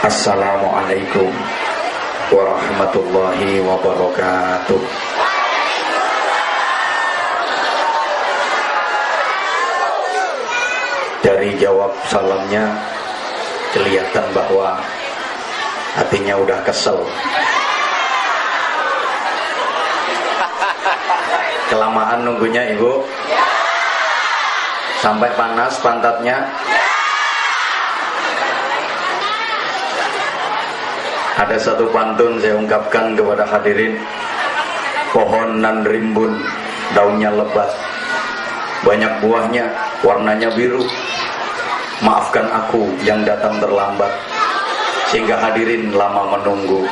Assalamualaikum warahmatullahi wabarakatuh. Dari jawab salamnya kelihatan bahwa hatinya udah kesel. Kelamaan nunggunya ibu, sampai panas pantatnya. Ada satu pantun saya ungkapkan kepada hadirin. Pohon nan rimbun, daunnya lebat, banyak buahnya, warnanya biru. Maafkan aku yang datang terlambat, sehingga hadirin lama menunggu.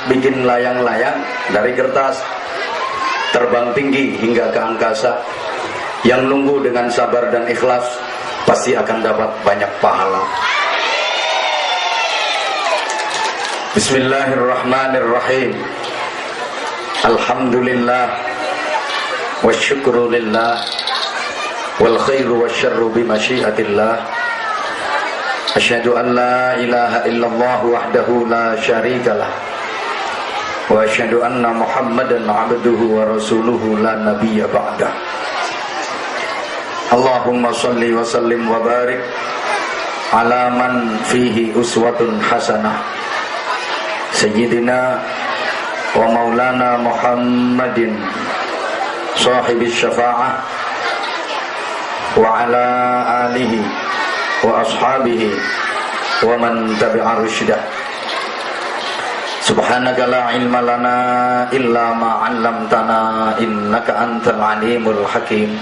Bikin layang-layang dari kertas, terbang tinggi hingga ke angkasa. Yang nunggu dengan sabar dan ikhlas pasti akan dapat banyak pahala. Bismillahirrahmanirrahim. Alhamdulillah wa syukrulillah wal khairu wa syarru bimasyiatillah. Asyhadu an la ilaha illallah wahdahu la syarikalah wa asyhadu anna Muhammadan abduhu wa rasuluhu la nabiyya ba'dah. Allahumma salli wa sallim wa barik ala man fihi uswatun hasanah Sayyidina wa maulana Muhammadin sahibis syafa'ah wa ala alihi wa ashabihi wa man tabi'a rusydah. Subhanaka la ilma lana illa ma 'allamtana innaka antal alimul hakim.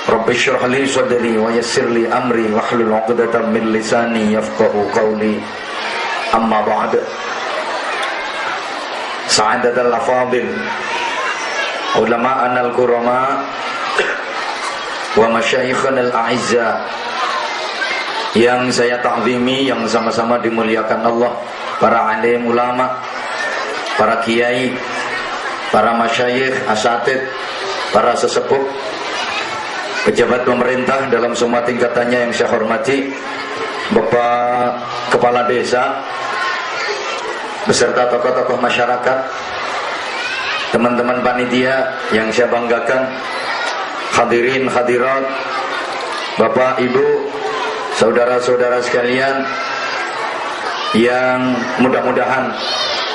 Rabbi shrah li sadri wa yassir li amri wahlul 'uqdatam min lisani yafqahu qawli. Amma ba'd. Sa'adatul afadil, ulama'ana al-kurama wa masyayikhana al-a'izza yang saya ta'zimi, yang sama-sama dimuliakan Allah, para alim ulama, para kiai, para masyayikh, asatid, para sesepuh, pejabat pemerintah dalam semua tingkatannya yang saya hormati, Bapak Kepala Desa beserta tokoh-tokoh masyarakat, teman-teman panitia yang saya banggakan, hadirin hadirat, Bapak Ibu, saudara-saudara sekalian, yang mudah-mudahan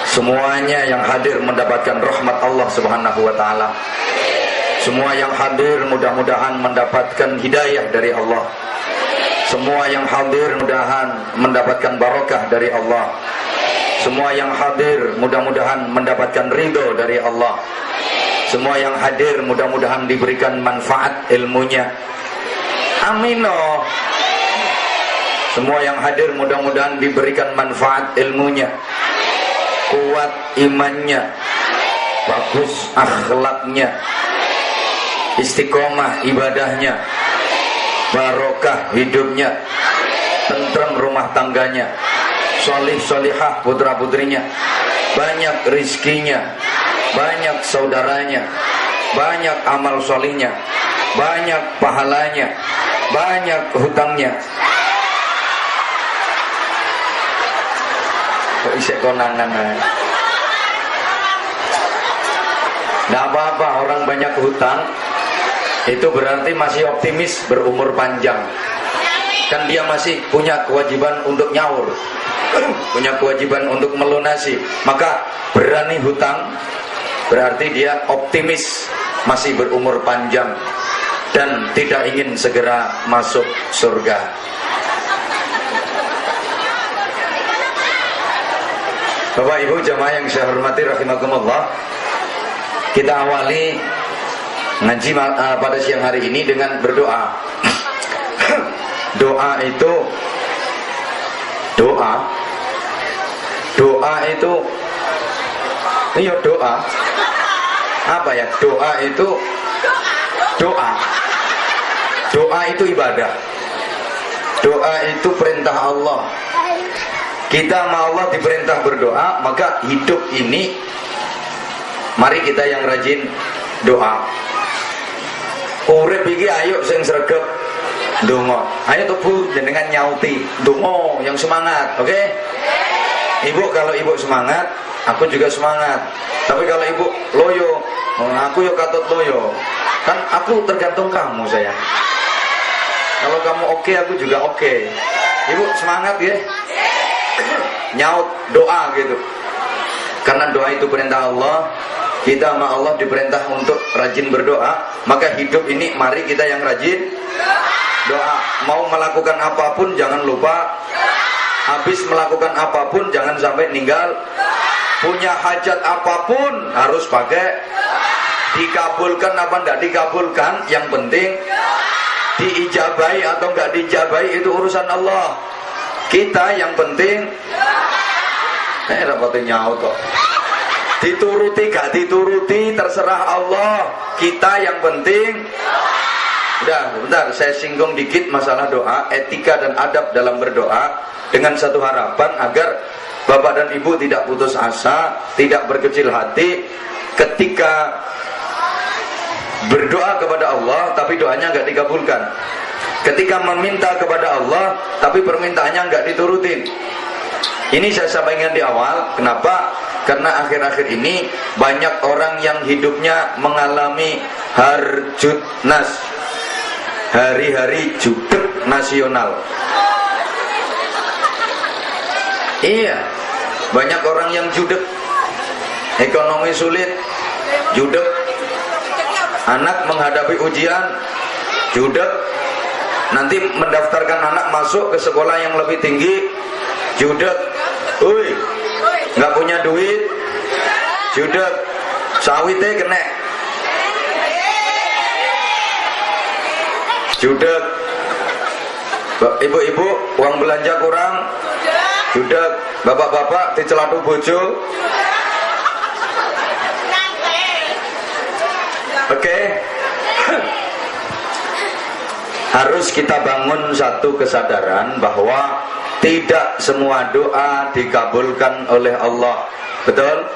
semuanya yang hadir mendapatkan rahmat Allah Subhanahu wa taala. Semua yang hadir mudah-mudahan mendapatkan hidayah dari Allah. Semua yang hadir mudah-mudahan mendapatkan barakah dari Allah. Semua yang hadir mudah-mudahan mendapatkan ridho dari Allah. Semua yang hadir mudah-mudahan diberikan manfaat ilmunya. Amin. Semua yang hadir mudah-mudahan diberikan manfaat ilmunya, kuat imannya, bagus akhlaknya, istiqomah ibadahnya, barokah hidupnya, tentrem rumah tangganya, sholih sholihah putra putrinya, banyak rizkinya, banyak saudaranya, banyak amal sholihnya, banyak pahalanya, banyak hutangnya. Kok isek konangan Nggak apa-apa, orang banyak hutang itu berarti masih optimis berumur panjang. Kan dia masih punya kewajiban untuk nyaur, punya kewajiban untuk melunasi. Maka berani hutang berarti dia optimis masih berumur panjang dan tidak ingin segera masuk surga. Bapak Ibu jamaah yang saya hormati rahimakumullah, kita awali ngaji pada siang hari ini dengan berdoa. Doa itu iya doa. Apa ya? Doa itu doa itu ibadah. Doa itu perintah Allah. Kita sama Allah diperintah berdoa, maka hidup ini mari kita yang rajin doa. Urip iki ayo sing sregep ndonga. Ayo tuh Bu jenengan nyauti ndonga yang semangat, oke? Okay? Ibu kalau ibu semangat, aku juga semangat. Tapi kalau ibu loyo, aku yo katut loyo. Kan aku tergantung kamu sayang. Kalau kamu oke, aku juga oke. Ibu semangat ya. Nyaut doa gitu. Karena doa itu perintah Allah. Kita sama Allah diperintah untuk rajin berdoa. Maka hidup ini mari kita yang rajin doa. Mau melakukan apapun jangan lupa. Habis melakukan apapun jangan sampai ninggal. Punya hajat apapun harus pakai. Dikabulkan apa enggak dikabulkan, yang penting diijabahi atau enggak diijabahi itu urusan Allah. Kita yang penting rapatnya nyaut kok. Dituruti gak dituruti terserah Allah. Kita yang penting. Udah, bentar saya singgung dikit masalah doa, etika dan adab dalam berdoa, dengan satu harapan agar Bapak dan Ibu tidak putus asa, tidak berkecil hati ketika berdoa kepada Allah tapi doanya nggak dikabulkan. Ketika meminta kepada Allah tapi permintaannya nggak diturutin. Ini saya sampaikan di awal. Kenapa? Karena akhir-akhir ini banyak orang yang hidupnya mengalami harjut nas, hari-hari judek nasional. Iya, banyak orang yang judek, ekonomi sulit, judek, anak menghadapi ujian, judek, nanti mendaftarkan anak masuk ke sekolah yang lebih tinggi, judek, nggak punya duit, judek, sawitnya kena, judek, ibu-ibu uang belanja kurang, judek, bapak-bapak dicelatu bojo. Oke. Harus kita bangun satu kesadaran bahwa tidak semua doa dikabulkan oleh Allah. Betul?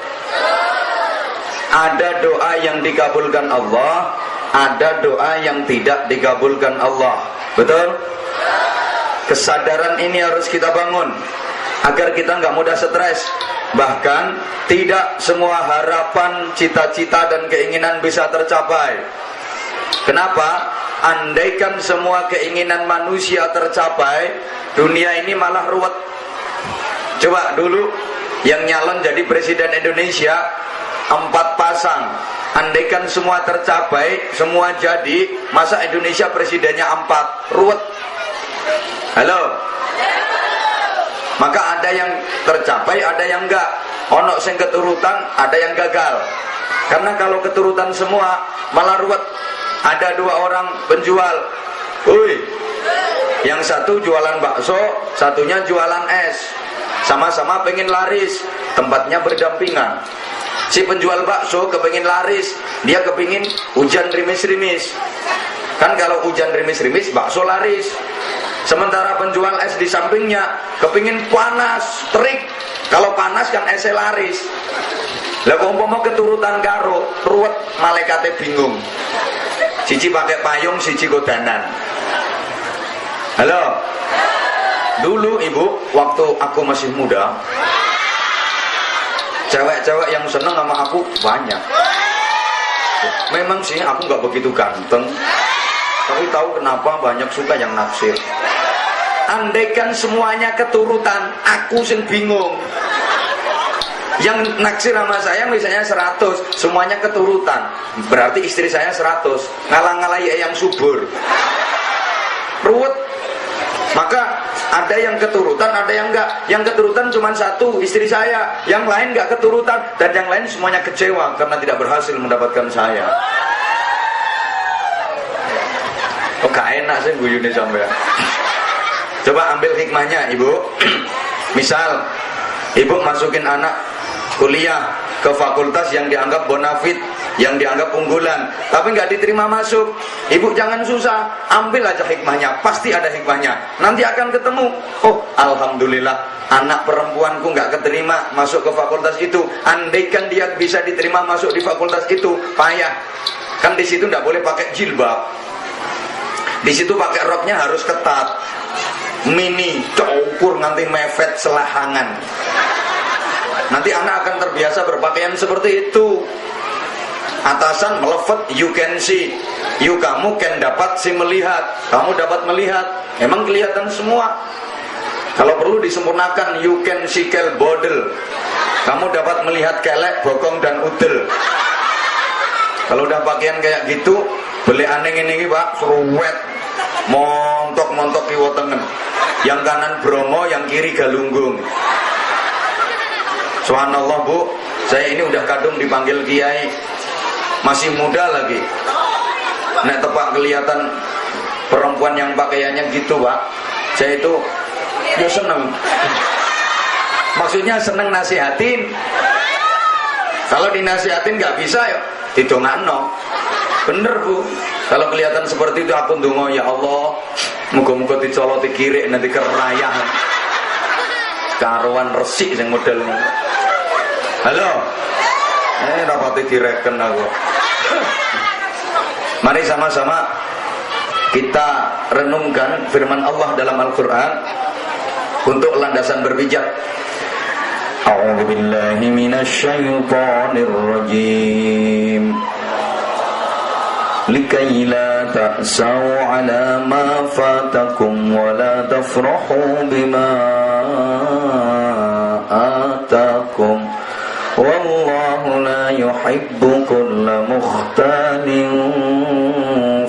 Ada doa yang dikabulkan Allah, ada doa yang tidak dikabulkan Allah. Betul? Kesadaran ini harus kita bangun agar kita nggak mudah stres. Bahkan tidak semua harapan, cita-cita dan keinginan bisa tercapai. Kenapa? Andaikan semua keinginan manusia tercapai, dunia ini malah ruwet. Coba dulu yang nyalon jadi presiden Indonesia 4 pasang. Andaikan semua tercapai, semua jadi, masa Indonesia presidennya 4? Ruwet. Halo? Maka ada yang tercapai, ada yang enggak. Ono sing keturutan, ada yang gagal. Karena kalau keturutan semua malah ruwet. Ada 2 orang penjual. Yang satu jualan bakso, satunya jualan es. Sama-sama pengen laris, tempatnya berdampingan. Si penjual bakso kepengin laris, dia kepingin hujan rimis-rimis. Kan kalau hujan rimis-rimis, bakso laris. Sementara penjual es di sampingnya kepingin panas, terik. Kalau panas kan esnya laris. Lah kok umpama keturutan karo, ruwet, malaikate bingung. Siji pakai payung, siji godanan. Halo. Dulu ibu, waktu aku masih muda, cewek-cewek yang seneng sama aku banyak. Memang sih aku nggak begitu ganteng, tapi tahu kenapa banyak suka yang naksir. Andaikan semuanya keturutan, aku sing bingung. Yang naksir sama saya misalnya 100, semuanya keturutan, berarti istri saya 100, ngalah-ngalahi yang subur, ruwet. Maka ada yang keturutan, ada yang enggak. Yang keturutan cuma 1, istri saya. Yang lain enggak keturutan, dan yang lain semuanya kecewa karena tidak berhasil mendapatkan saya. Oh gak enak sih guyune sampean. Coba ambil hikmahnya ibu. Misal ibu masukin anak kuliah ke fakultas yang dianggap bonafit, yang dianggap unggulan, tapi nggak diterima masuk. Ibu jangan susah, ambil aja hikmahnya, pasti ada hikmahnya. Nanti akan ketemu. Oh, alhamdulillah, anak perempuanku nggak keterima masuk ke fakultas itu. Andaikan dia bisa diterima masuk di fakultas itu, payah. Kan di situ nggak boleh pakai jilbab. Di situ pakai roknya harus ketat, mini, cukur nganti mepet selahangan. Nanti anak akan terbiasa berpakaian seperti itu. Atasan melevet, you can see. You kamu can dapat si melihat. Kamu dapat melihat. Emang kelihatan semua. Kalau perlu disempurnakan, you can see kel bodel. Kamu dapat melihat kelek, bokong dan udel. Kalau udah pakaian kayak gitu, beli aneh ini Pak, seruwet, montok kiwotengen. Yang kanan Bromo, yang kiri Galunggung. Subhanallah Bu, saya ini udah kadung dipanggil kiai, masih muda lagi. Nek tepak kelihatan perempuan yang pakaiannya gitu Pak, saya itu ya seneng. Maksudnya seneng nasihatin. Kalau dinasihatin nggak bisa ya didongakno. Bener Bu, kalau kelihatan seperti itu aku ndonga, ya Allah, muga-muga dicoloti kiri nanti kerayahan. Karuan resik sing modelnya. Halo. Rapati direken aku. Mari sama-sama kita renungkan firman Allah dalam Al-Qur'an untuk landasan berpijak. A'udzu billahi minasyaitonir rajim. Likai la ta'sau 'ala ma fatakum wa la tafrahu bima atakum. Wallahu la yuhibbu kulla mukhtalin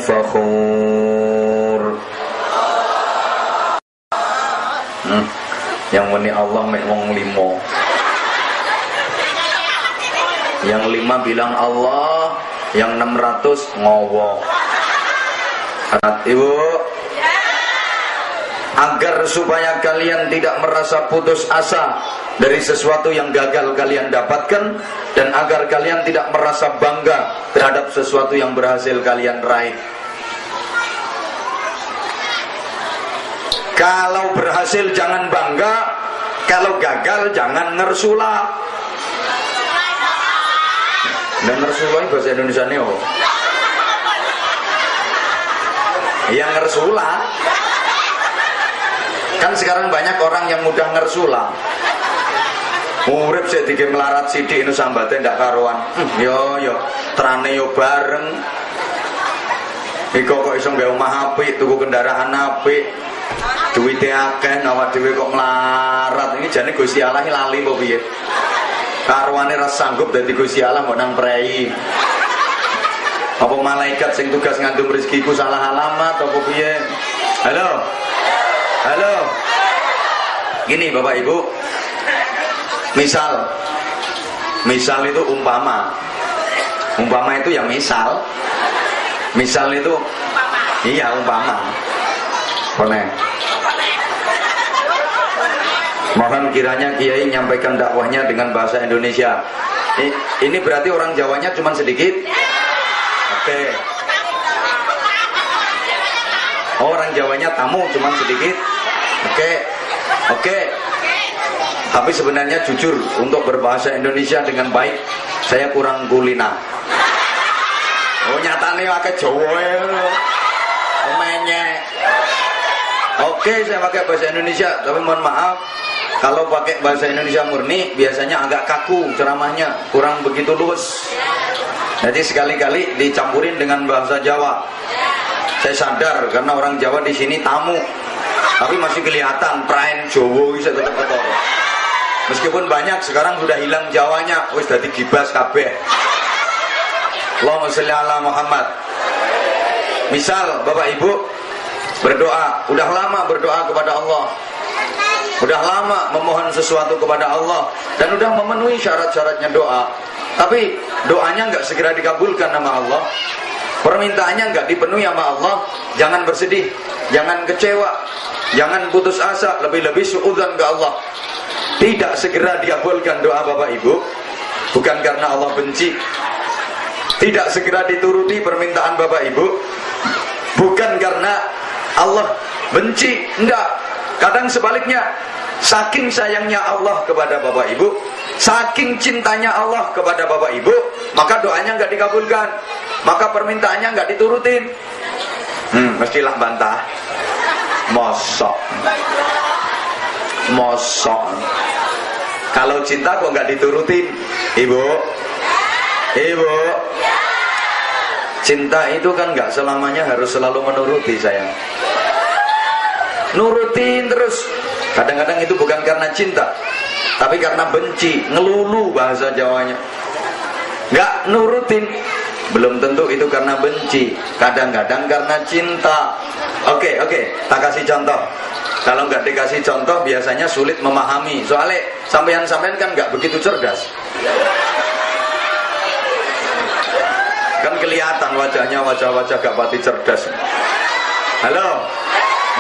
fakhur. Yang meni Allah mek wong limo. Yang 5 bilang Allah, yang 600 ngowo. Ibu, agar supaya kalian tidak merasa putus asa dari sesuatu yang gagal kalian dapatkan, dan agar kalian tidak merasa bangga terhadap sesuatu yang berhasil kalian raih. Kalau berhasil jangan bangga, kalau gagal jangan ngersula. Dan ngersula ini bahasa Indonesia nih oh. Yang ngersula. Kan sekarang banyak orang yang mudah ngersula. Urip sik dike melarat sithik nu sambate ndak karuan. Yo trane yo bareng. Iko kok iso nggawe omah apik, tuku kendaraan apik. Duwite akeh awak dhewe kok melarat. Ini jane Gusti Allah lali apa piye? Karuane ra sanggup dadi Gusti Allah mbok nang prei. Apa malaikat sing tugas ngandung rezekiku salah alamat apa piye? Halo. Halo. Gini Bapak Ibu. Misal itu umpama itu ya misal itu iya umpama. Boleh. Mohon kiranya Kiai menyampaikan dakwahnya dengan bahasa Indonesia. Ini berarti orang Jawanya cuma sedikit. Oke. Oh, orang Jawanya tamu cuma sedikit. Oke. Tapi sebenarnya jujur, untuk berbahasa Indonesia dengan baik saya kurang kulina. Oh nyatane pakai Jawa ya. Menyek. Oke, saya pakai bahasa Indonesia, tapi mohon maaf kalau pakai bahasa Indonesia murni biasanya agak kaku ceramahnya, kurang begitu luwes. Jadi sekali-kali dicampurin dengan bahasa Jawa. Saya sadar karena orang Jawa di sini tamu, tapi masih kelihatan praen Jawa bisa tetap ketara. Meskipun banyak sekarang sudah hilang Jawanya, wis dadi gibas kabeh. Allahumma sholli ala Muhammad. Misal Bapak Ibu berdoa, udah lama berdoa kepada Allah, udah lama memohon sesuatu kepada Allah, dan udah memenuhi syarat-syaratnya doa, tapi doanya nggak segera dikabulkan sama Allah, permintaannya nggak dipenuhi sama Allah. Jangan bersedih, jangan kecewa, jangan putus asa, lebih-lebih suudzon ke Allah. Tidak segera dikabulkan doa Bapak Ibu, bukan karena Allah benci. Tidak segera dituruti permintaan Bapak Ibu, bukan karena Allah benci, enggak. Kadang sebaliknya, saking sayangnya Allah kepada Bapak Ibu, saking cintanya Allah kepada Bapak Ibu, maka doanya enggak dikabulkan, maka permintaannya enggak diturutin. Mestilah bantah. Mosok kalau cinta kok nggak diturutin, ibu? Cinta itu kan nggak selamanya harus selalu menuruti, sayang. Nurutin terus, kadang-kadang itu bukan karena cinta, tapi karena benci, ngelulu bahasa Jawanya. Nggak nurutin, belum tentu itu karena benci, kadang-kadang karena cinta. Oke, tak kasih contoh. Kalau nggak dikasih contoh biasanya sulit memahami. Soalnya sampean-sampean kan nggak begitu cerdas. Kan kelihatan wajahnya wajah-wajah gak pati cerdas. Halo?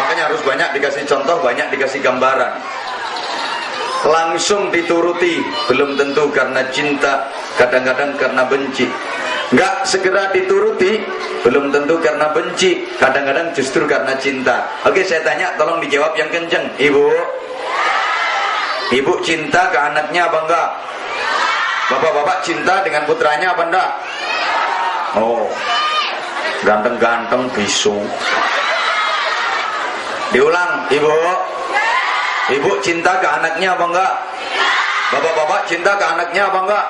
Makanya harus banyak dikasih contoh, banyak dikasih gambaran. Langsung dituruti belum tentu karena cinta, kadang-kadang karena benci. Nggak segera dituruti belum tentu karena benci, kadang-kadang justru karena cinta. Oke, saya tanya, tolong dijawab yang kenceng. Ibu cinta ke anaknya apa enggak? Bapak-bapak cinta dengan putranya apa enggak? Oh, ganteng-ganteng bisu. Diulang, ibu cinta ke anaknya apa enggak? Bapak-bapak cinta ke anaknya apa enggak?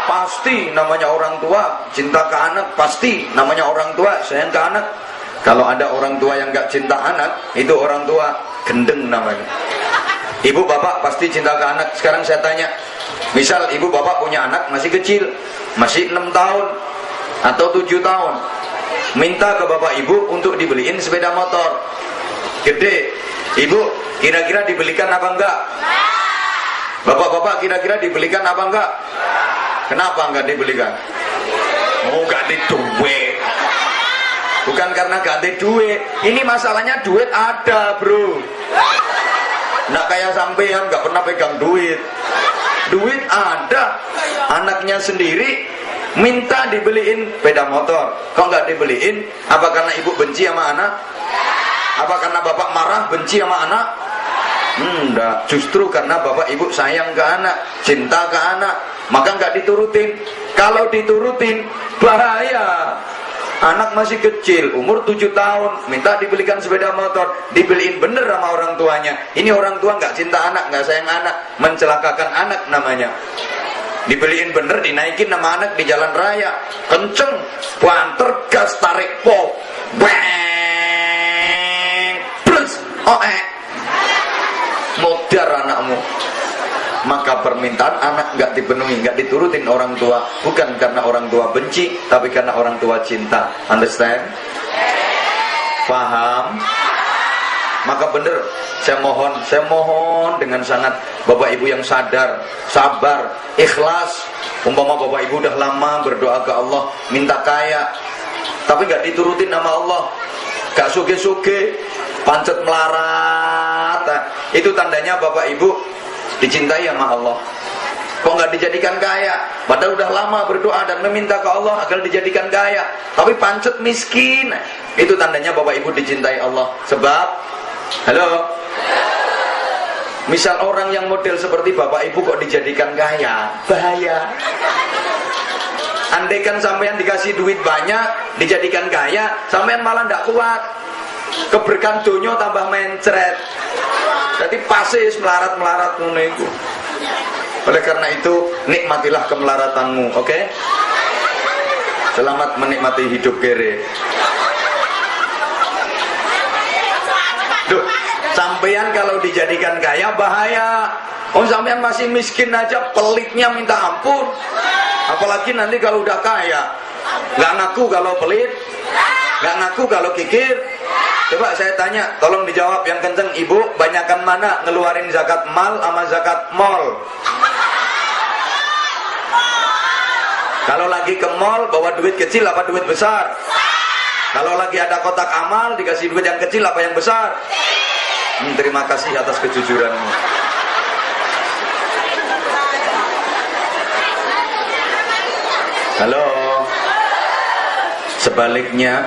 Pasti namanya orang tua cinta ke anak, pasti namanya orang tua sayang ke anak. Kalau ada orang tua yang gak cinta anak, itu orang tua gendeng namanya. Ibu bapak pasti cinta ke anak. Sekarang saya tanya, misal ibu bapak punya anak masih kecil, masih 6 tahun atau 7 tahun, minta ke bapak ibu untuk dibeliin sepeda motor gede, ibu kira-kira dibelikan apa enggak? Bapak-bapak kira-kira dibelikan apa enggak? Kenapa enggak dibelikan? Oh, enggak ada duit. Bukan karena enggak ada duit. Ini masalahnya duit ada, bro. Nggak kayak sampean enggak pernah pegang duit. Duit ada. Anaknya sendiri minta dibeliin sepeda motor. Kok enggak dibeliin? Apa karena ibu benci sama anak? Apa karena bapak marah benci sama anak? Enggak, justru karena bapak ibu sayang ke anak, cinta ke anak, maka enggak diturutin. Kalau diturutin bahaya. Anak masih kecil, umur 7 tahun, minta dibelikan sepeda motor, dibeliin bener sama orang tuanya. Ini orang tua enggak cinta anak, enggak sayang anak, mencelakakan anak namanya. Dibeliin bener, dinaikin nama anak di jalan raya, kenceng, banter, gas, tarik pol, bang, plus, modar anakmu. Maka permintaan anak nggak dipenuhi, nggak diturutin orang tua, bukan karena orang tua benci, tapi karena orang tua cinta. Understand? Paham? Maka bener, saya mohon dengan sangat bapak ibu yang sadar, sabar, ikhlas. Umpama bapak ibu udah lama berdoa ke Allah minta kaya, tapi nggak diturutin nama Allah, gak suge-suge, pancet melarat, itu tandanya bapak ibu dicintai sama Allah. Kok nggak dijadikan kaya? Padahal udah lama berdoa dan meminta ke Allah agar dijadikan kaya, tapi pancet miskin. Itu tandanya bapak ibu dicintai Allah. Sebab, halo, misal orang yang model seperti bapak ibu kok dijadikan kaya, bahaya. Andaikan sampean dikasih duit banyak, dijadikan kaya, sampean malah ndak kuat. Keberkahan dunia tambah mencret. Jadi pasis melarat-melarat ngono. Oleh karena itu nikmatilah kemelaratanmu, oke? Selamat menikmati hidup kere. Duh, sampean kalau dijadikan kaya bahaya. Oh, sampean masih miskin aja pelitnya minta ampun. Apalagi nanti kalau udah kaya. Nggak ngaku kalau pelit, nggak ngaku kalau kikir. Coba saya tanya, tolong dijawab yang kenceng, ibu, banyakan mana ngeluarin zakat mal sama zakat mall? Kalau lagi ke mall bawa duit kecil apa duit besar? Kalau lagi ada kotak amal dikasih duit yang kecil apa yang besar? Terima kasih atas kejujuranmu. Halo. Sebaliknya,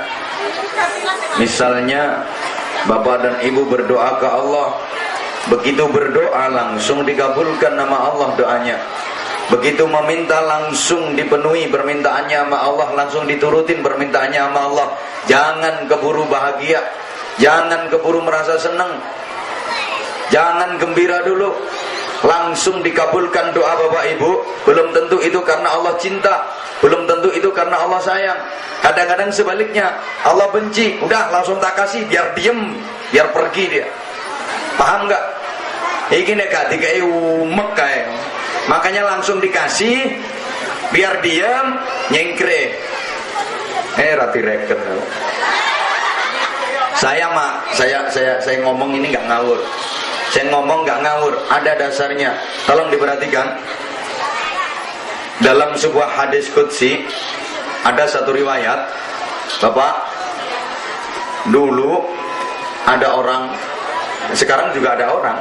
misalnya bapak dan ibu berdoa ke Allah, begitu berdoa langsung dikabulkan nama Allah doanya. Begitu meminta langsung dipenuhi permintaannya sama Allah, langsung diturutin permintaannya sama Allah. Jangan keburu bahagia, jangan keburu merasa senang, jangan gembira dulu. Langsung dikabulkan doa bapak ibu, belum tentu itu karena Allah cinta, belum tentu itu karena Allah sayang. Kadang-kadang sebaliknya, Allah benci, udah langsung tak kasih biar diem, biar pergi dia. Paham nggak? Iki nek gak dikai umek kae. Makanya langsung dikasih biar diam, nyengkre. Rati reken. Saya ngomong ini nggak ngawur. Saya ngomong nggak ngawur, ada dasarnya. Tolong diperhatikan. Dalam sebuah hadis qudsi ada satu riwayat, Bapak, dulu ada orang, sekarang juga ada orang.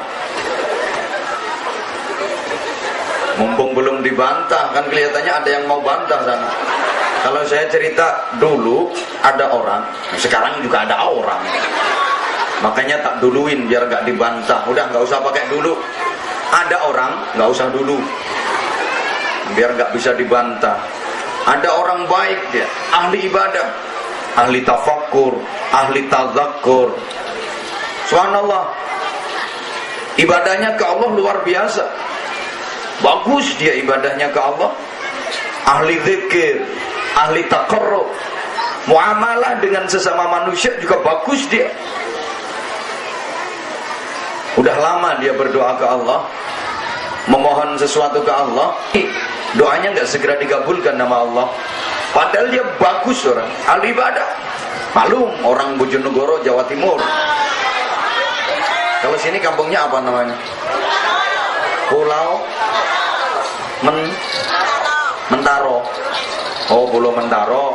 Mumpung belum dibantah, kan kelihatannya ada yang mau bantah sana. Kalau saya cerita dulu ada orang, sekarang juga ada orang. Makanya tak duluin biar gak dibantah. Udah gak usah pakai dulu. Ada orang, gak usah dulu, biar gak bisa dibantah. Ada orang baik dia, ahli ibadah, ahli tafakkur, ahli tazakkur. Subhanallah, ibadahnya ke Allah luar biasa. Bagus dia ibadahnya ke Allah. Ahli zikir, ahli taqarrub, muamalah dengan sesama manusia juga bagus dia. Udah lama dia berdoa ke Allah, memohon sesuatu ke Allah, doanya nggak segera dikabulkan nama Allah. Padahal dia bagus orang, ahli ibadah. Malum orang Bojonegoro, Jawa Timur. Kalau sini kampungnya apa namanya? Pulau Mentaro. Oh, Pulau Mentaro.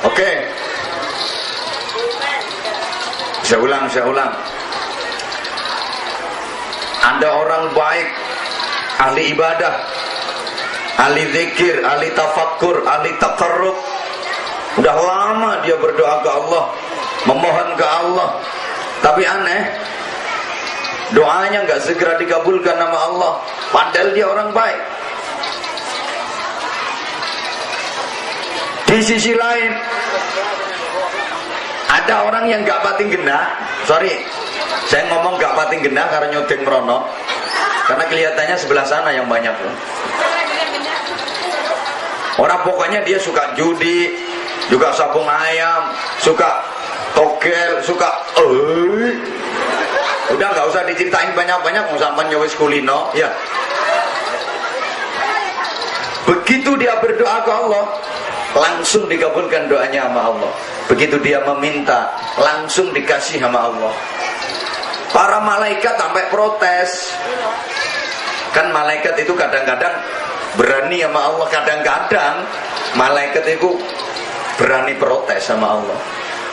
Oke. Saya ulang. Ada orang baik, ahli ibadah, ahli zikir, ahli tafakkur, ahli taqarrub. Udah lama dia berdoa ke Allah, memohon ke Allah. Tapi aneh, doanya nggak segera dikabulkan nama Allah. Padahal dia orang baik. Di sisi lain, ada orang yang nggak pating genah. Sorry, saya ngomong gak pating genah karena nyodeng merono, karena kelihatannya sebelah sana yang banyak. Orang pokoknya dia suka judi, juga sabung ayam, suka togel, suka udah gak usah diceritain banyak-banyak, mau sampai nyawis kulino ya. Begitu dia berdoa ke Allah, langsung dikabulkan doanya sama Allah. Begitu dia meminta, langsung dikasih sama Allah. Para malaikat sampai protes. Kan malaikat itu kadang-kadang berani sama Allah, kadang-kadang malaikat itu berani protes sama Allah.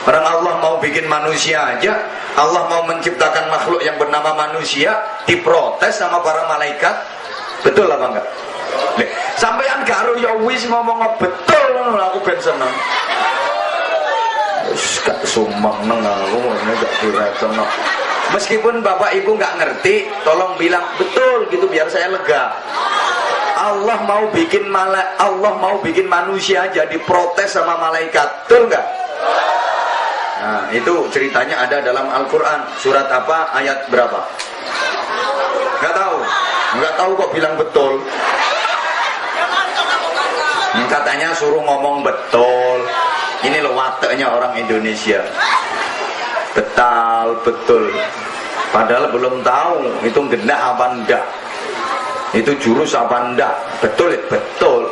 Orang Allah mau bikin manusia aja, Allah mau menciptakan makhluk yang bernama manusia, diprotes sama para malaikat. Betul apa enggak? Sampean karo ya wis ngomong betul, aku ben seneng. Wis gak sumbang nang aku gak diretono. Meskipun bapak ibu nggak ngerti, tolong bilang betul gitu biar saya lega. Allah mau bikin manusia jadi protes sama malaikat, betul nggak? Nah, itu ceritanya ada dalam Al-Quran. Surat apa? Ayat berapa? Nggak tahu kok bilang betul. Katanya suruh ngomong betul. Ini loh wateknya orang Indonesia. Betul. Padahal belum tahu itu gendah apa enggak, itu jurus apa enggak. Betul.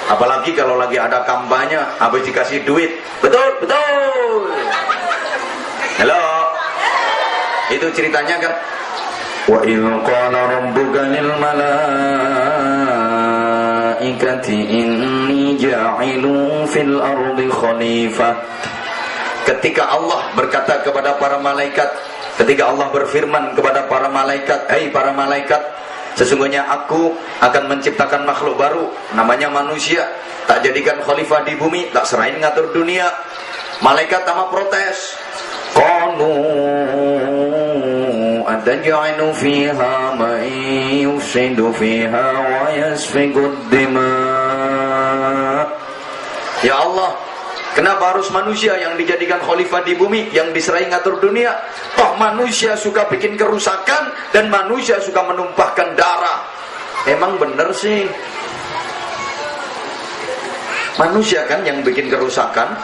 Apalagi kalau lagi ada kampanye, habis dikasih duit, betul. Halo, itu ceritanya kan. Wa in qala rabbuka lil malaikati inni ja'ilun fil ardi khalifah. Ketika Allah berkata kepada para malaikat, ketika Allah berfirman kepada para malaikat, "Hai para malaikat, Sesungguhnya aku akan menciptakan makhluk baru, namanya manusia. Tak jadikan khalifah di bumi, tak serahin ngatur dunia. Malaikat sama protes. Qalu ataj'alu fiha man yufsidu fiha wa yasfikud dima. Ya Allah, kenapa harus manusia yang dijadikan khalifah di bumi, yang diserahi ngatur dunia? Toh manusia suka bikin kerusakan dan manusia suka menumpahkan darah. Emang bener sih? Manusia kan yang bikin kerusakan.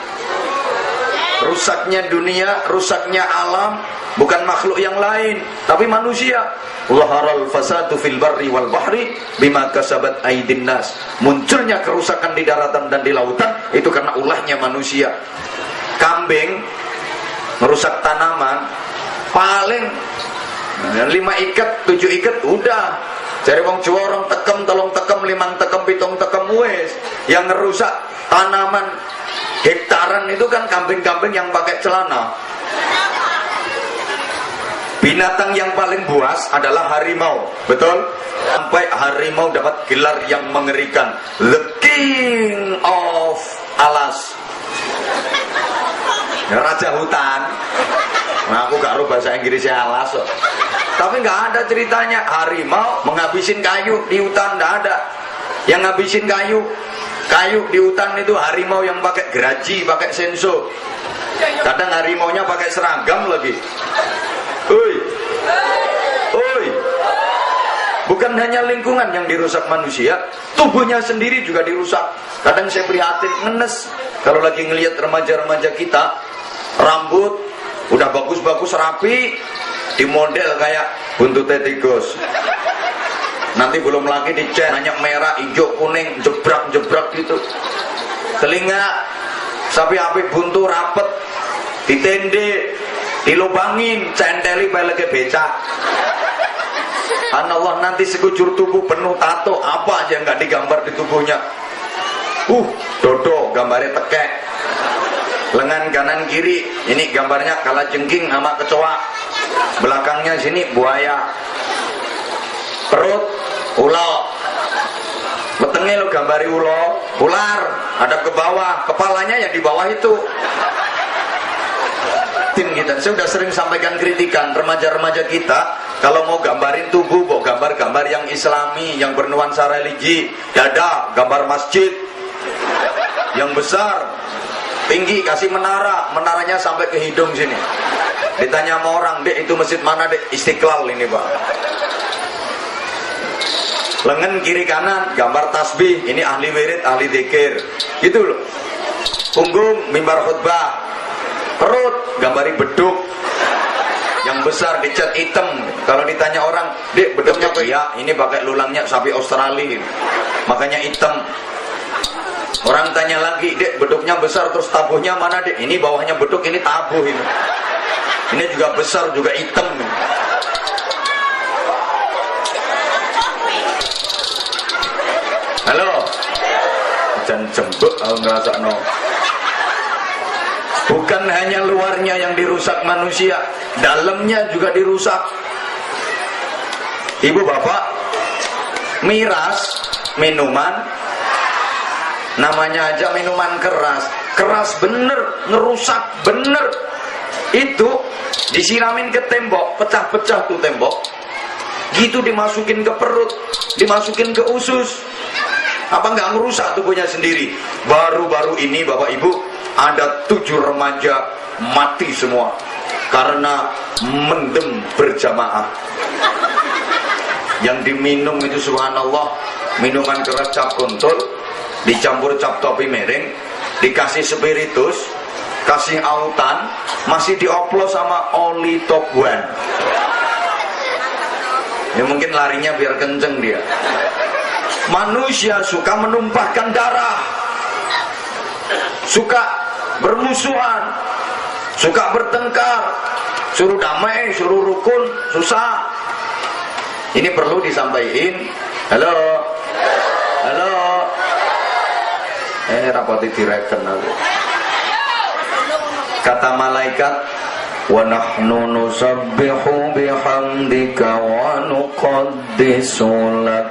Rusaknya dunia, rusaknya alam, bukan makhluk yang lain, tapi manusia. Zaharal fasadu fil barri wal bahri bima kasabat aydin nas. Munculnya kerusakan di daratan dan di lautan itu karena ulahnya manusia. Kambing merusak tanaman, paling 5 ikat, 7 ikat udah. Cari wong Jawa orang tekem, tolong tekem, 5 tekem, 7 tekem wes. Yang ngerusak tanaman hektaran itu kan kambing-kambing yang pakai celana. Binatang yang paling buas adalah harimau, betul? Sampai harimau dapat gelar yang mengerikan, The King of Alas, Raja Hutan. Nah, aku gak tahu bahasa Inggrisnya alas, tapi nggak ada ceritanya harimau menghabisin kayu di hutan, nggak ada. Yang ngabisin kayu di hutan itu harimau yang pakai geraji, pakai senso. Kadang harimaunya pakai seragam lagi. Oi. Bukan hanya lingkungan yang dirusak manusia, tubuhnya sendiri juga dirusak. Kadang saya prihatin, ngenes kalau lagi ngelihat remaja-remaja kita, rambut udah bagus-bagus rapi, di model kayak buntut tikus. Nanti belum lagi dicat, hanya merah, hijau, kuning, jebrak-jebrak gitu. Telinga sapi api buntu rapet, ditende, dilubangin, centeli peleke becak. Allah, nanti sekujur tubuh penuh tato, apa aja nggak digambar di tubuhnya. Dodo, gambarnya tekek. Lengan kanan kiri, ini gambarnya kalajengking sama kecoa. Belakangnya sini buaya. Perut, ulo. Betengnya lo gambari ulo, ular, ada ke bawah, kepalanya ya di bawah itu. Tim kita, saya sudah sering sampaikan kritikan remaja-remaja kita kalau mau gambarin tubuh, mau gambar-gambar yang islami, yang bernuansa religi. Dada, gambar masjid yang besar, tinggi, kasih menara, menaranya sampai ke hidung sini. Ditanya sama orang, Dek itu masjid mana Dek? Istiqlal ini Pak. Lengan kiri kanan gambar tasbih, ini ahli wirid, ahli zikir, gitu loh. Punggung mimbar khutbah. Perut gambari beduk yang besar dicat hitam. Kalau ditanya orang, Dek beduknya apa? Ya ini pakai lulangnya sapi Australia, makanya hitam. Orang tanya lagi, Dek beduknya besar terus tabuhnya mana Dek? Ini bawahnya beduk, ini tabuh ini. Ini juga besar juga hitam. Halo, jangan jembek aku ngerasa no. Bukan hanya luarnya yang dirusak manusia, dalamnya juga dirusak. Ibu bapak, miras minuman, namanya aja minuman keras, keras bener, ngerusak bener. Itu disiramin ke tembok, pecah-pecah tuh tembok, gitu dimasukin ke perut, dimasukin ke usus. Apa nggak merusak tubuhnya sendiri? Baru-baru ini Bapak Ibu, ada 7 remaja mati semua karena mendem berjamaah. Yang diminum itu subhanallah, minuman keras cap kontol, dicampur cap topi miring, dikasih spiritus, kasih autan, masih dioplos sama oli top one. Ya mungkin larinya biar kenceng dia. Manusia suka menumpahkan darah, suka bermusuhan, suka bertengkar, suruh damai, suruh rukun, susah. Ini perlu disampaikan. Halo, halo. Rapati direken aku. Kata malaikat, wa nahnu nusabbihu bihamdika wa nuqaddisu lak.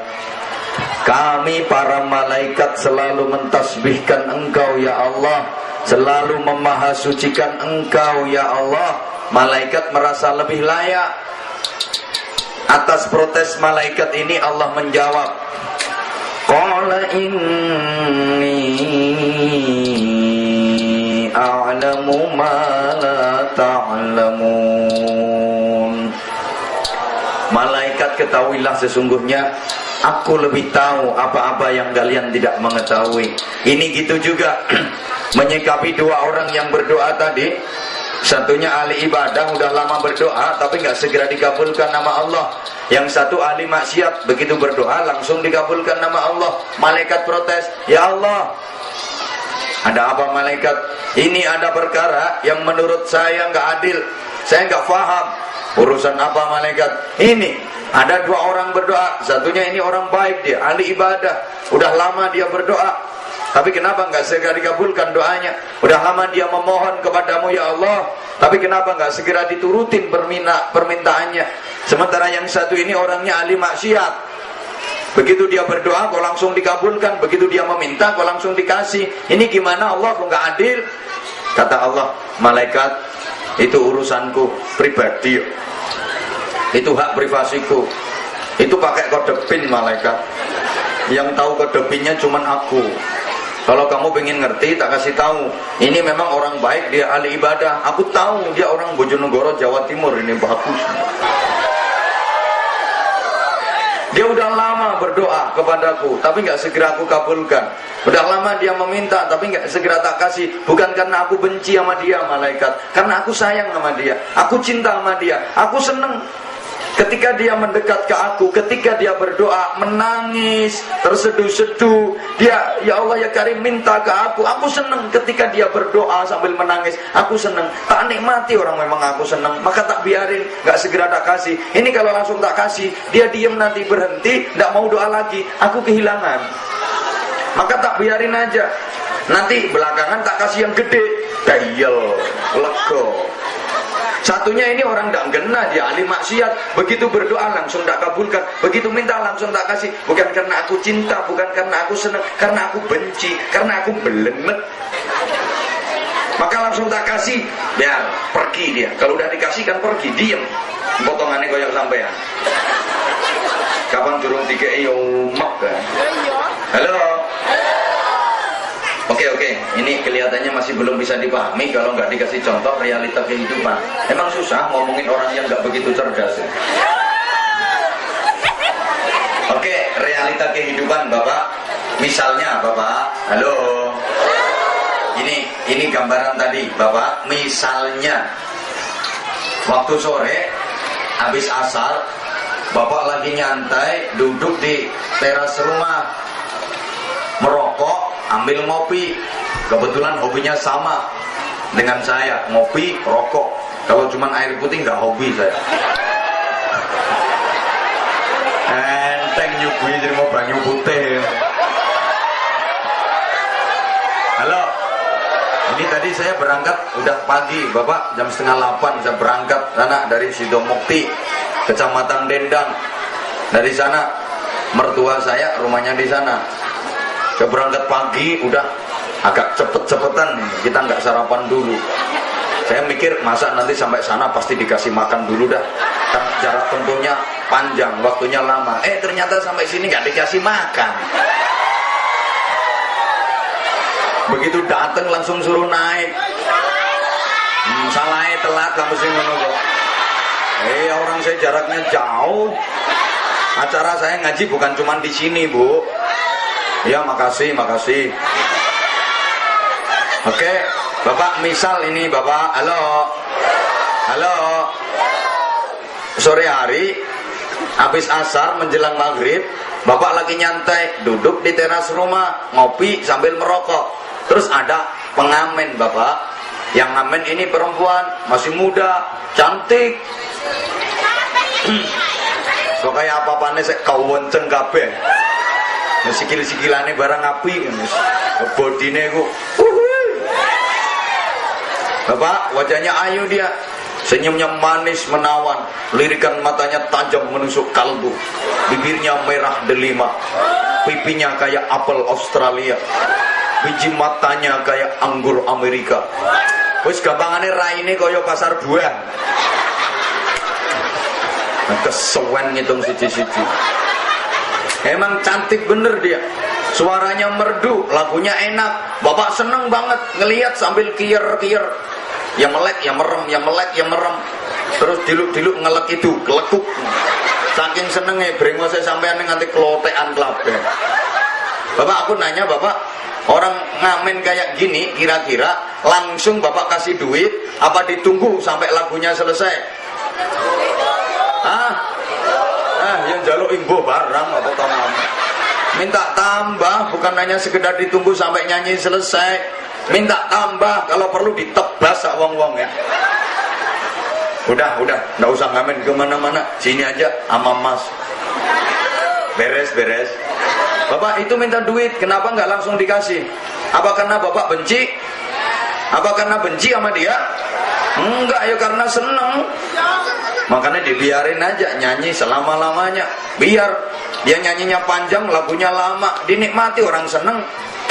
Kami para malaikat selalu mentasbihkan Engkau ya Allah, selalu memahasucikan Engkau ya Allah. Malaikat merasa lebih layak. Atas protes malaikat ini Allah menjawab, qala inni a'lamu ma la ta'lamun. Malaikat, ketahuilah sesungguhnya aku lebih tahu apa-apa yang kalian tidak mengetahui. Ini gitu juga menyikapi dua orang yang berdoa tadi. Satunya ahli ibadah, udah lama berdoa tapi nggak segera dikabulkan nama Allah. Yang satu ahli maksiat, begitu berdoa langsung dikabulkan nama Allah. Malaikat protes, ya Allah, ada apa malaikat? Ini ada perkara yang menurut saya nggak adil, saya nggak paham. Urusan apa malaikat? Ini ada dua orang berdoa, satunya ini orang baik, dia ahli ibadah, udah lama dia berdoa, tapi kenapa nggak segera dikabulkan doanya? Udah lama dia memohon kepadamu ya Allah, tapi kenapa nggak segera diturutin permintaannya? Sementara yang satu ini orangnya ahli maksiat, begitu dia berdoa kok langsung dikabulkan, begitu dia meminta kok langsung dikasih. Ini gimana Allah, kok nggak adil? Kata Allah, malaikat, itu urusanku pribadi, itu hak privasiku, itu pakai kode PIN malaikat. Yang tahu kode PIN-nya cuman aku. Kalau kamu pengen ngerti, tak kasih tahu. Ini memang orang baik, dia ahli ibadah. Aku tahu dia orang Bojonegoro, Jawa Timur, ini bagus. Dia udah lama berdoa kepadaku, tapi nggak segera aku kabulkan. Udah lama dia meminta, tapi nggak segera tak kasih. Bukan karena aku benci sama dia malaikat, karena aku sayang sama dia, aku cinta sama dia, aku seneng ketika dia mendekat ke aku, ketika dia berdoa, menangis, terseduh-seduh, dia, ya Allah ya Karim, minta ke aku seneng ketika dia berdoa sambil menangis, aku seneng, tak nikmati orang memang aku seneng, maka tak biarin, gak segera tak kasih. Ini kalau langsung tak kasih, dia diem nanti berhenti, gak mau doa lagi, aku kehilangan, maka tak biarin aja, nanti belakangan tak kasih yang gede, dayel, lego. Satunya ini orang tak gena, dia ahli maksiat, begitu berdoa langsung tak kabulkan, begitu minta langsung tak kasih. Bukan karena aku cinta, bukan karena aku senang, karena aku benci, karena aku belemet, maka langsung tak kasih, biar pergi dia. Kalau udah dikasih kan pergi, diem, potongannya koyak sampean. Kapan turun 3 mak kan? Halo. Oke, ini kelihatannya masih belum bisa dipahami kalau nggak dikasih contoh realita kehidupan. Emang susah ngomongin orang yang nggak begitu cerdas. Oke, realita kehidupan Bapak. Misalnya Bapak, halo. Ini gambaran tadi Bapak. Misalnya waktu sore habis asar, Bapak lagi nyantai duduk di teras rumah, merokok, ambil ngopi. Kebetulan hobinya sama dengan saya, ngopi, rokok. Kalau cuma air putih nggak hobi saya. Enteng nyubui jadi mau banyu putih. Halo, ini tadi saya berangkat udah pagi Bapak, jam 7:30 saya berangkat sana dari Sidomukti, Kecamatan Dendang. Dari sana mertua saya rumahnya di sana. Saya berangkat pagi, udah agak cepet-cepetan, kita nggak sarapan dulu. Saya mikir masa nanti sampai sana pasti dikasih makan dulu dah, kan jarak tempuhnya panjang, waktunya lama. Ternyata sampai sini nggak dikasih makan. Begitu datang langsung suruh naik. Salahnya telat kamu sih menunggu. Orang saya jaraknya jauh. Acara saya ngaji bukan cuma di sini Bu. Ya makasih. Oke, Bapak misal ini Bapak, halo. Sore hari, habis asar menjelang maghrib, Bapak lagi nyantai, duduk di teras rumah, ngopi sambil merokok. Terus ada pengamen Bapak, yang ngamen ini perempuan, masih muda, cantik. So kayak apa-apanya saya kawenceng kabeh. Sikil-sikilane barang api, bodine ku. Bapak, wajahnya ayu dia. Senyumnya manis menawan, lirikan matanya tajam menusuk kalbu, bibirnya merah delima, pipinya kayak apel Australia, biji matanya kayak anggur Amerika. Wis gampangane raine kaya pasar buah. Kesewen ngitung siji-siji. Emang cantik bener dia. Suaranya merdu, lagunya enak. Bapak seneng banget ngelihat sambil kiyer-kiyer. Ya melek, ya merem, ya melek, ya merem. Terus diluk-diluk ngelek itu, kelekuk. Saking senengnya brengose sampean nganti kelotekan klabe. Bapak, aku nanya Bapak, orang ngamen kayak gini kira-kira langsung Bapak kasih duit apa ditunggu sampai lagunya selesai? Yang jaluk imbo barang apa tambah. Minta tambah, bukan hanya sekedar ditunggu sampai nyanyi selesai. Minta tambah, kalau perlu ditebas sak wong-wong ya. Udah, nggak usah ngamen kemana-mana, sini aja sama Mas. Beres. Bapak itu minta duit, kenapa nggak langsung dikasih? Apa karena Bapak benci? Apa karena benci sama dia? Enggak, ya karena seneng. Makanya dibiarin aja nyanyi selama-lamanya. Biar dia nyanyinya panjang, lagunya lama, dinikmati, orang seneng.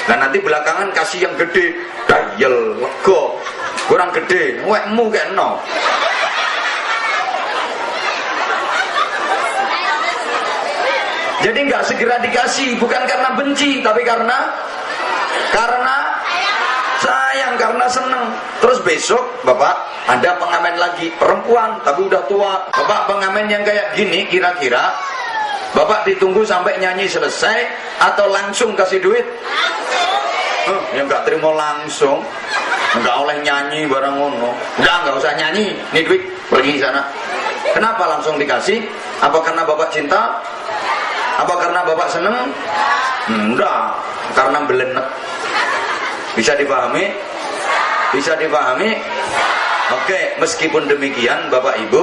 Nah nanti belakangan kasih yang gede, dayel, lego, kurang gede, wekmu kayak no. Jadi nggak segera dikasih, bukan karena benci, tapi karena sayang, karena seneng. Terus besok Bapak ada pengamen lagi, perempuan tapi udah tua. Bapak pengamen yang kayak gini kira-kira Bapak ditunggu sampai nyanyi selesai atau langsung kasih duit? Ya nggak terima langsung, nggak oleh nyanyi barang ngono. Nggak usah nyanyi, nih duit pergi sana. Kenapa langsung dikasih? Apa karena Bapak cinta? Apa karena Bapak seneng? Enggak, karena belenek. Bisa dipahami? Bisa dipahami? Oke, meskipun demikian Bapak Ibu,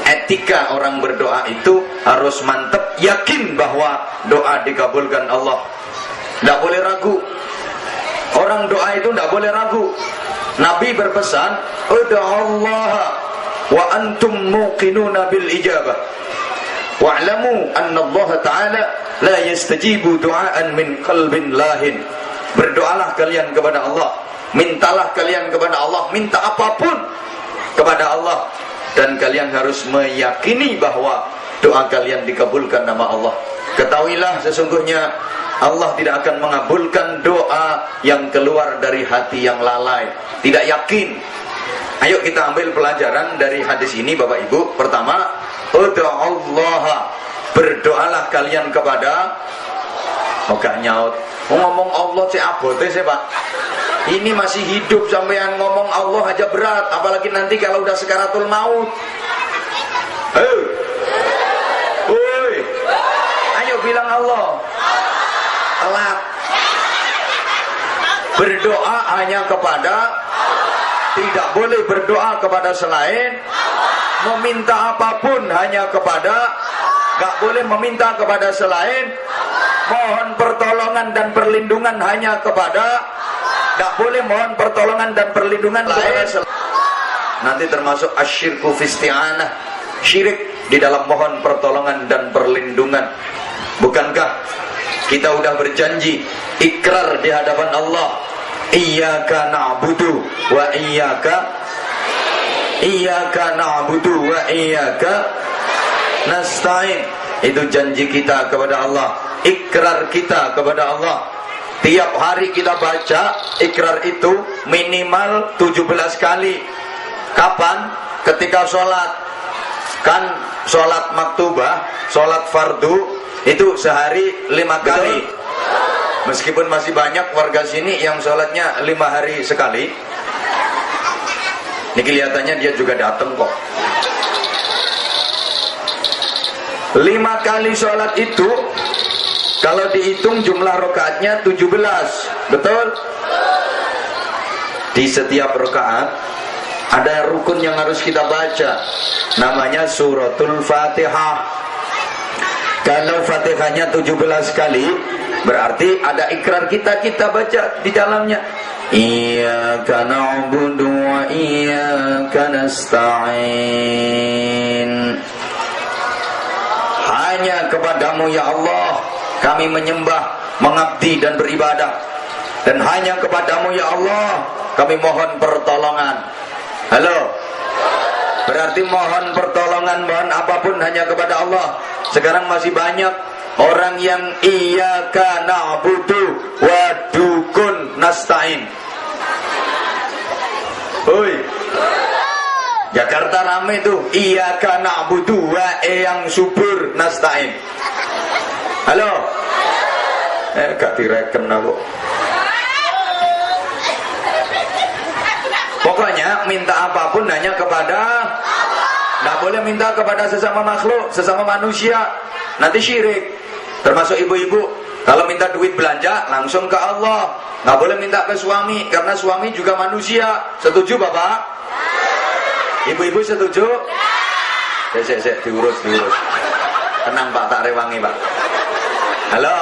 etika orang berdoa itu harus mantap, yakin bahwa doa dikabulkan Allah. Tidak boleh ragu. Orang doa itu tidak boleh ragu. Nabi berpesan, ud'allaha wa antum muqinuna bil ijabah. Wa'lamu anna Allah Ta'ala la yastajibu du'aan min qalbin lahin. Berdoalah kalian kepada Allah, mintalah kalian kepada Allah, minta apapun kepada Allah, dan kalian harus meyakini bahwa doa kalian dikabulkan nama Allah. Ketahuilah sesungguhnya Allah tidak akan mengabulkan doa yang keluar dari hati yang lalai, tidak yakin. Ayo kita ambil pelajaran dari hadis ini Bapak Ibu. Pertama, ud'allaha, berdoalah kalian kepada. Gak nyaut. Ngomong Allah cek abote sih Pak. Ini masih hidup sampean ngomong Allah aja berat, apalagi nanti kalau udah sekaratul maut. Ayo bilang Allah. Telat. Berdoa hanya kepada, tidak boleh berdoa kepada selain, meminta apapun hanya kepada, gak boleh meminta kepada selain, mohon pertolongan dan perlindungan hanya kepada, gak boleh mohon pertolongan dan perlindungan lain. Nanti termasuk asyirku fisti'anah, syirik di dalam mohon pertolongan dan perlindungan. Bukankah kita udah berjanji, ikrar di hadapan Allah, iyyaka na'budu wa iyyaka na'budu wa iyyaka nasta'in. Itu janji kita kepada Allah, ikrar kita kepada Allah. Tiap hari kita baca ikrar itu minimal 17 kali. Kapan? Ketika sholat. Kan sholat maktubah, sholat fardu itu sehari 5 kali. Meskipun masih banyak warga sini yang sholatnya 5 hari sekali. Ini kelihatannya dia juga datang kok. 5 kali sholat itu kalau dihitung jumlah rakaatnya 17. Betul? Di setiap rakaat ada rukun yang harus kita baca, namanya suratul Fatihah. Kalau Fatihahnya 17 kali, berarti ada ikrar kita baca di dalamnya. Iyyaka na'budu wa iyyaka nasta'in. Hanya kepadamu ya Allah kami menyembah, mengabdi dan beribadah. Dan hanya kepadamu ya Allah kami mohon pertolongan. Halo. Berarti mohon pertolongan, mohon apapun hanya kepada Allah. Sekarang masih banyak orang yang iyyaka na'budu wa dukun nasta'in. Oi. Jakarta rame tuh, iyyaka na'budu wa yang subur nasta'in. Halo. Gak direken aku. Pokoknya minta apapun hanya kepada Allah. Nggak boleh minta kepada sesama makhluk, sesama manusia. Nanti syirik. Termasuk ibu-ibu, kalau minta duit belanja langsung ke Allah. Nggak boleh minta ke suami, karena suami juga manusia. Setuju Bapak? Ibu-ibu setuju? Sek, diurus. Tenang Pak, tak rewangi Pak. Halo.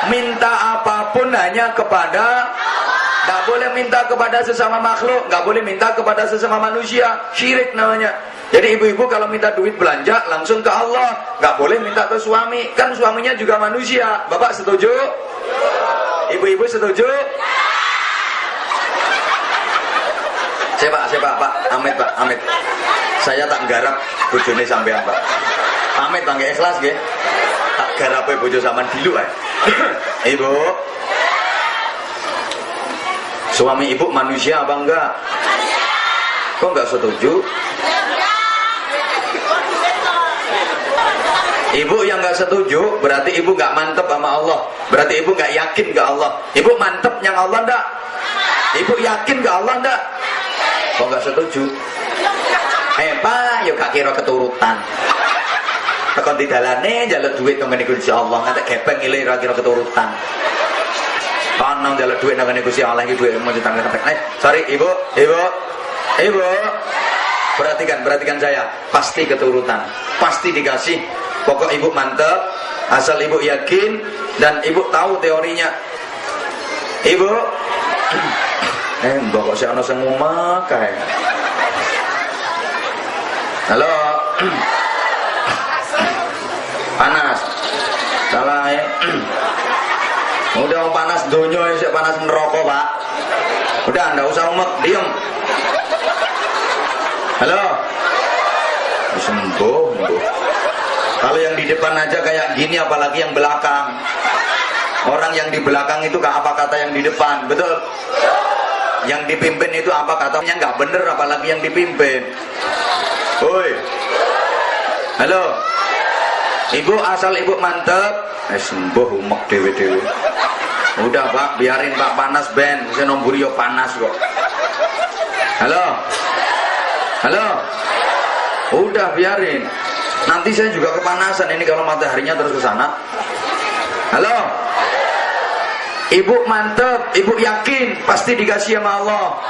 Minta apapun hanya kepada Allah. Nggak boleh minta kepada sesama makhluk, nggak boleh minta kepada sesama manusia. Syirik namanya. Jadi ibu-ibu kalau minta duit belanja langsung ke Allah, nggak boleh minta ke suami, kan suaminya juga manusia. Bapak setuju? Ibu-ibu setuju? Siapa Pak? Amit. Saya tak garap bojone sampean Pak. Amit Pak, nggak ikhlas nggih. Tak garape bojo sampean dilu ae. Ibu. Suami ibu manusia apa enggak? Kok enggak setuju? Ibu yang enggak setuju berarti ibu enggak mantep sama Allah. Berarti ibu enggak yakin ke Allah. Ibu mantep yang Allah enggak? Ibu yakin ke Allah enggak? Kok enggak setuju? Pak, yuk gak kira keturutan. Tekon di dalane njaluk duit nang ngene Gusti Allah, ngantek gepeng ile ra kira keturutan. Kono njaluk duit nang ngene Gusti Allah iki duit mau ditangkap kepek. Sorry Ibu. Perhatikan saya, pasti keturutan, pasti dikasih. Pokok Ibu mantep, asal Ibu yakin dan Ibu tahu teorinya. Ibu, mbok kok sik ana sing ngomong kae. Halo. Panas. Salah ya. Udah panas donya sik panas neraka, Pak. Udah enggak usah umek, diem. Halo. Sembuh. Kalau yang di depan aja kayak gini apalagi yang belakang. Orang yang di belakang itu apa kata yang di depan, betul? Yang dipimpin itu apa katanya nggak bener apalagi yang dipimpin. Woi. Halo. Ibu asal ibu mantep, sembuh umek dewe-dewe. Udah Pak, biarin Pak panas ben, saya nomburi yo panas kok. Halo. Udah biarin. Nanti saya juga kepanasan ini kalau mataharinya terus ke sana. Halo. Ibu mantep, ibu yakin pasti dikasih sama Allah.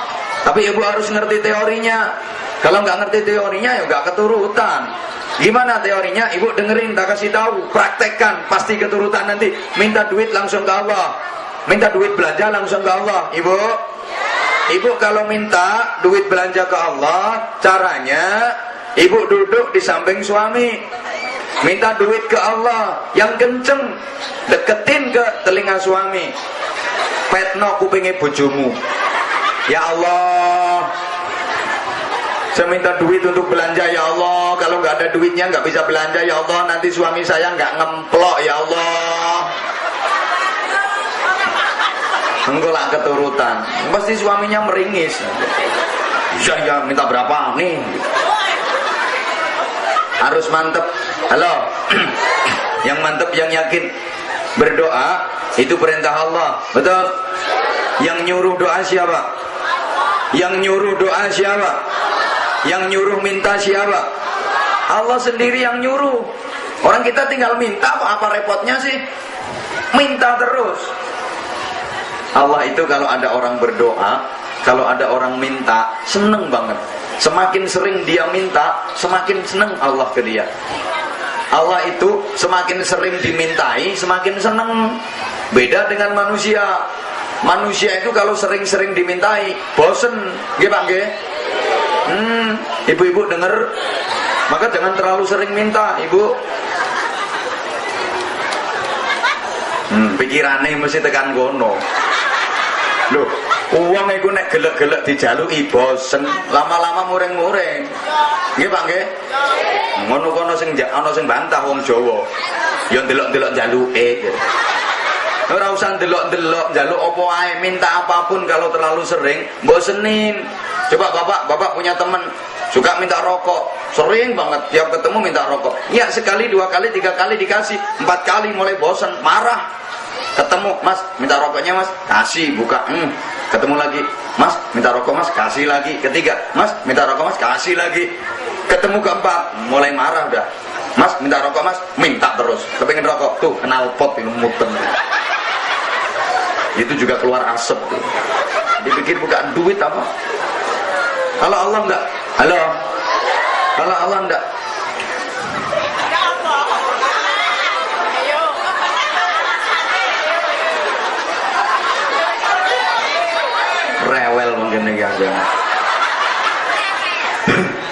Tapi ibu harus ngerti teorinya. Kalau nggak ngerti teorinya ya nggak keturutan. Gimana teorinya? Ibu dengerin, tak kasih tahu, praktekkan, pasti keturutan nanti. Minta duit langsung ke Allah. Minta duit belanja langsung ke Allah. Ibu kalau minta duit belanja ke Allah, caranya ibu duduk di samping suami. Minta duit ke Allah yang kenceng, deketin ke telinga suami. Petno kupinge bojomu. Ya Allah, saya minta duit untuk belanja ya Allah. Kalau nggak ada duitnya nggak bisa belanja ya Allah. Nanti suami saya nggak ngemplok ya Allah. Enggak lah keturutan. Pasti suaminya meringis. Ya minta berapa nih? Harus mantep. Halo. Yang mantep, yang yakin. Berdoa itu perintah Allah. Betul? Yang nyuruh doa siapa? Yang nyuruh doa siapa? Yang nyuruh minta siapa? Allah sendiri yang nyuruh. Orang kita tinggal minta, apa repotnya sih? Minta terus. Allah itu kalau ada orang berdoa, kalau ada orang minta, seneng banget. Semakin sering dia minta, semakin seneng Allah ke dia. Allah itu semakin sering dimintai, semakin seneng. Beda dengan manusia. Manusia itu kalau sering-sering dimintai bosen, nggih Pak nggih? Ibu-ibu dengar, maka jangan terlalu sering minta, Ibu. Pikirannya mesti tekan kono. Loh, uang itu nek gelek-gelek dijaluki bosen, lama-lama mureng-mureng. Nggih Pak nggih? Ngono kono sing ana sing bantah wong Jawa. Ya ndelok-ndelok jaluke. Ora usah ndelok-ndelok njaluk apa ae, minta apapun kalau terlalu sering bosenin. Coba bapak punya teman suka minta rokok, sering banget tiap ketemu minta rokok. Ya sekali, 2 kali, 3 kali dikasih, 4 kali mulai bosen, marah. Ketemu, Mas minta rokoknya Mas, kasih, buka. Ketemu lagi, Mas minta rokok Mas, kasih lagi. Ketiga, Mas minta rokok Mas, kasih lagi. Ketemu keempat, mulai marah udah. Mas minta rokok Mas, minta terus. Kepengen rokok, tuh knalpot itu muter. Itu juga keluar asap tuh. Dipikir bukan duit apa? Kalau Allah enggak? Halo? Kalau Allah enggak? Rewel mungkin nih aja.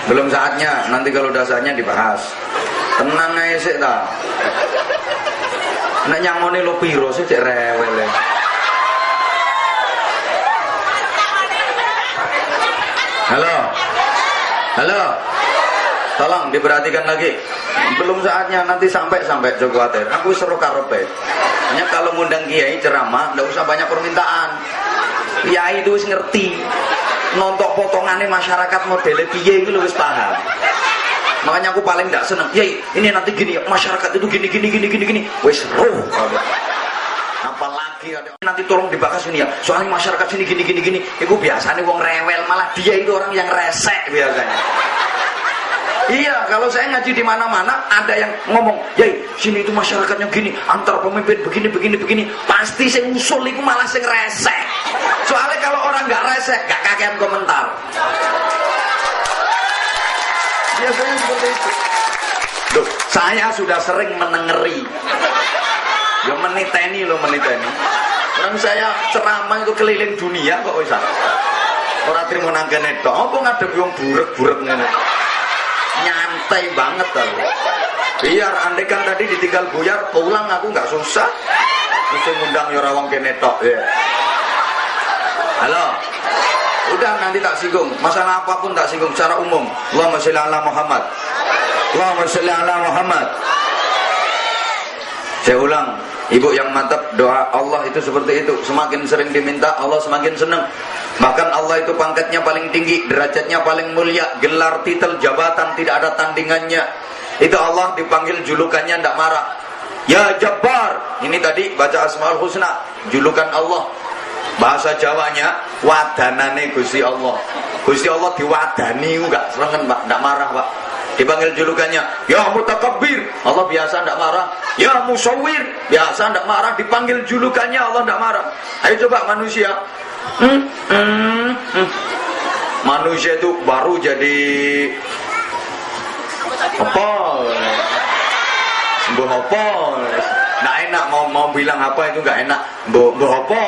Belum saatnya, nanti kalau udah saatnya dibahas. Tenang aja sih ta. Nek nyangoni lo piro sih cek rewel ya. Halo, tolong diperhatikan lagi. Belum saatnya, nanti sampai Joko Ater. Aku seru karepe. Hanya kalau ngundang kiai ceramah, nggak usah banyak permintaan. Kiai itu wis ngerti. Nontok potongannya masyarakat modelnya piye itu wis paham. Makanya aku paling nggak seneng. Kiai, ini nanti gini, masyarakat itu gini. Wis seru. Apalagi ada nanti tolong dibahas ini ya, soalnya masyarakat sini gini. Itu biasanya wong rewel, malah dia itu orang yang resek biasanya. Iya, kalau saya ngaji di mana-mana ada yang ngomong, "Yai, sini itu masyarakatnya gini, antar pemimpin begini." Pasti saya usul itu malah sing resek. Soalnya kalau orang nggak resek, nggak kakean komentar. Biasanya seperti itu. Loh, saya sudah sering menengeri. Ya meniteni. Orang saya ceramah itu keliling dunia kok bisa. Orang terima nangkene tok. Apa ngadep wong burek-burek ngene. Nyantai banget tau. Biar andekan tadi ditinggal buyar, pulang aku nggak susah. Mesti ngundang ya wong kene tok ya. Halo. Udah nanti tak singgung. Masalah apapun tak singgung secara umum. Allahumma sholli ala Muhammad. Allahumma sholli ala Muhammad. Saya ulang, ibu yang mantap, doa Allah itu seperti itu. Semakin sering diminta, Allah semakin senang. Bahkan Allah itu pangkatnya paling tinggi, derajatnya paling mulia, gelar, titel, jabatan tidak ada tandingannya. Itu Allah dipanggil julukannya tidak marah. Ya Jabbar, ini tadi baca Asmaul Husna, julukan Allah. Bahasa Jawanya, wadanane Gusti Allah. Gusti Allah diwadani enggak selengen Pak, tidak marah Pak. Dipanggil julukannya, ya Mutakabbir, Allah biasa tidak marah. Ya Musawwir, biasa tidak marah. Dipanggil julukannya Allah tidak marah. Ayo coba manusia. Manusia itu baru jadi apa? Mbah apa? Nggak enak mau bilang apa itu nggak enak. Mbah apa?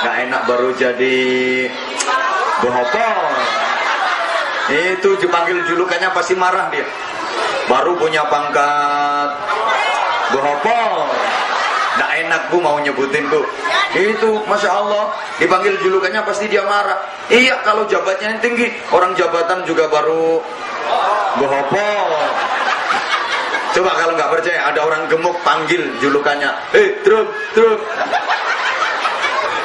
Nggak enak baru jadi mbah apa? Itu dipanggil julukannya pasti marah dia. Baru punya pangkat bohopol, nggak enak bu mau nyebutin bu. Itu masya Allah dipanggil julukannya pasti dia marah. Iya kalau jabatannya tinggi, orang jabatan juga baru bohopol. Coba kalau nggak percaya ada orang gemuk panggil julukannya, truk.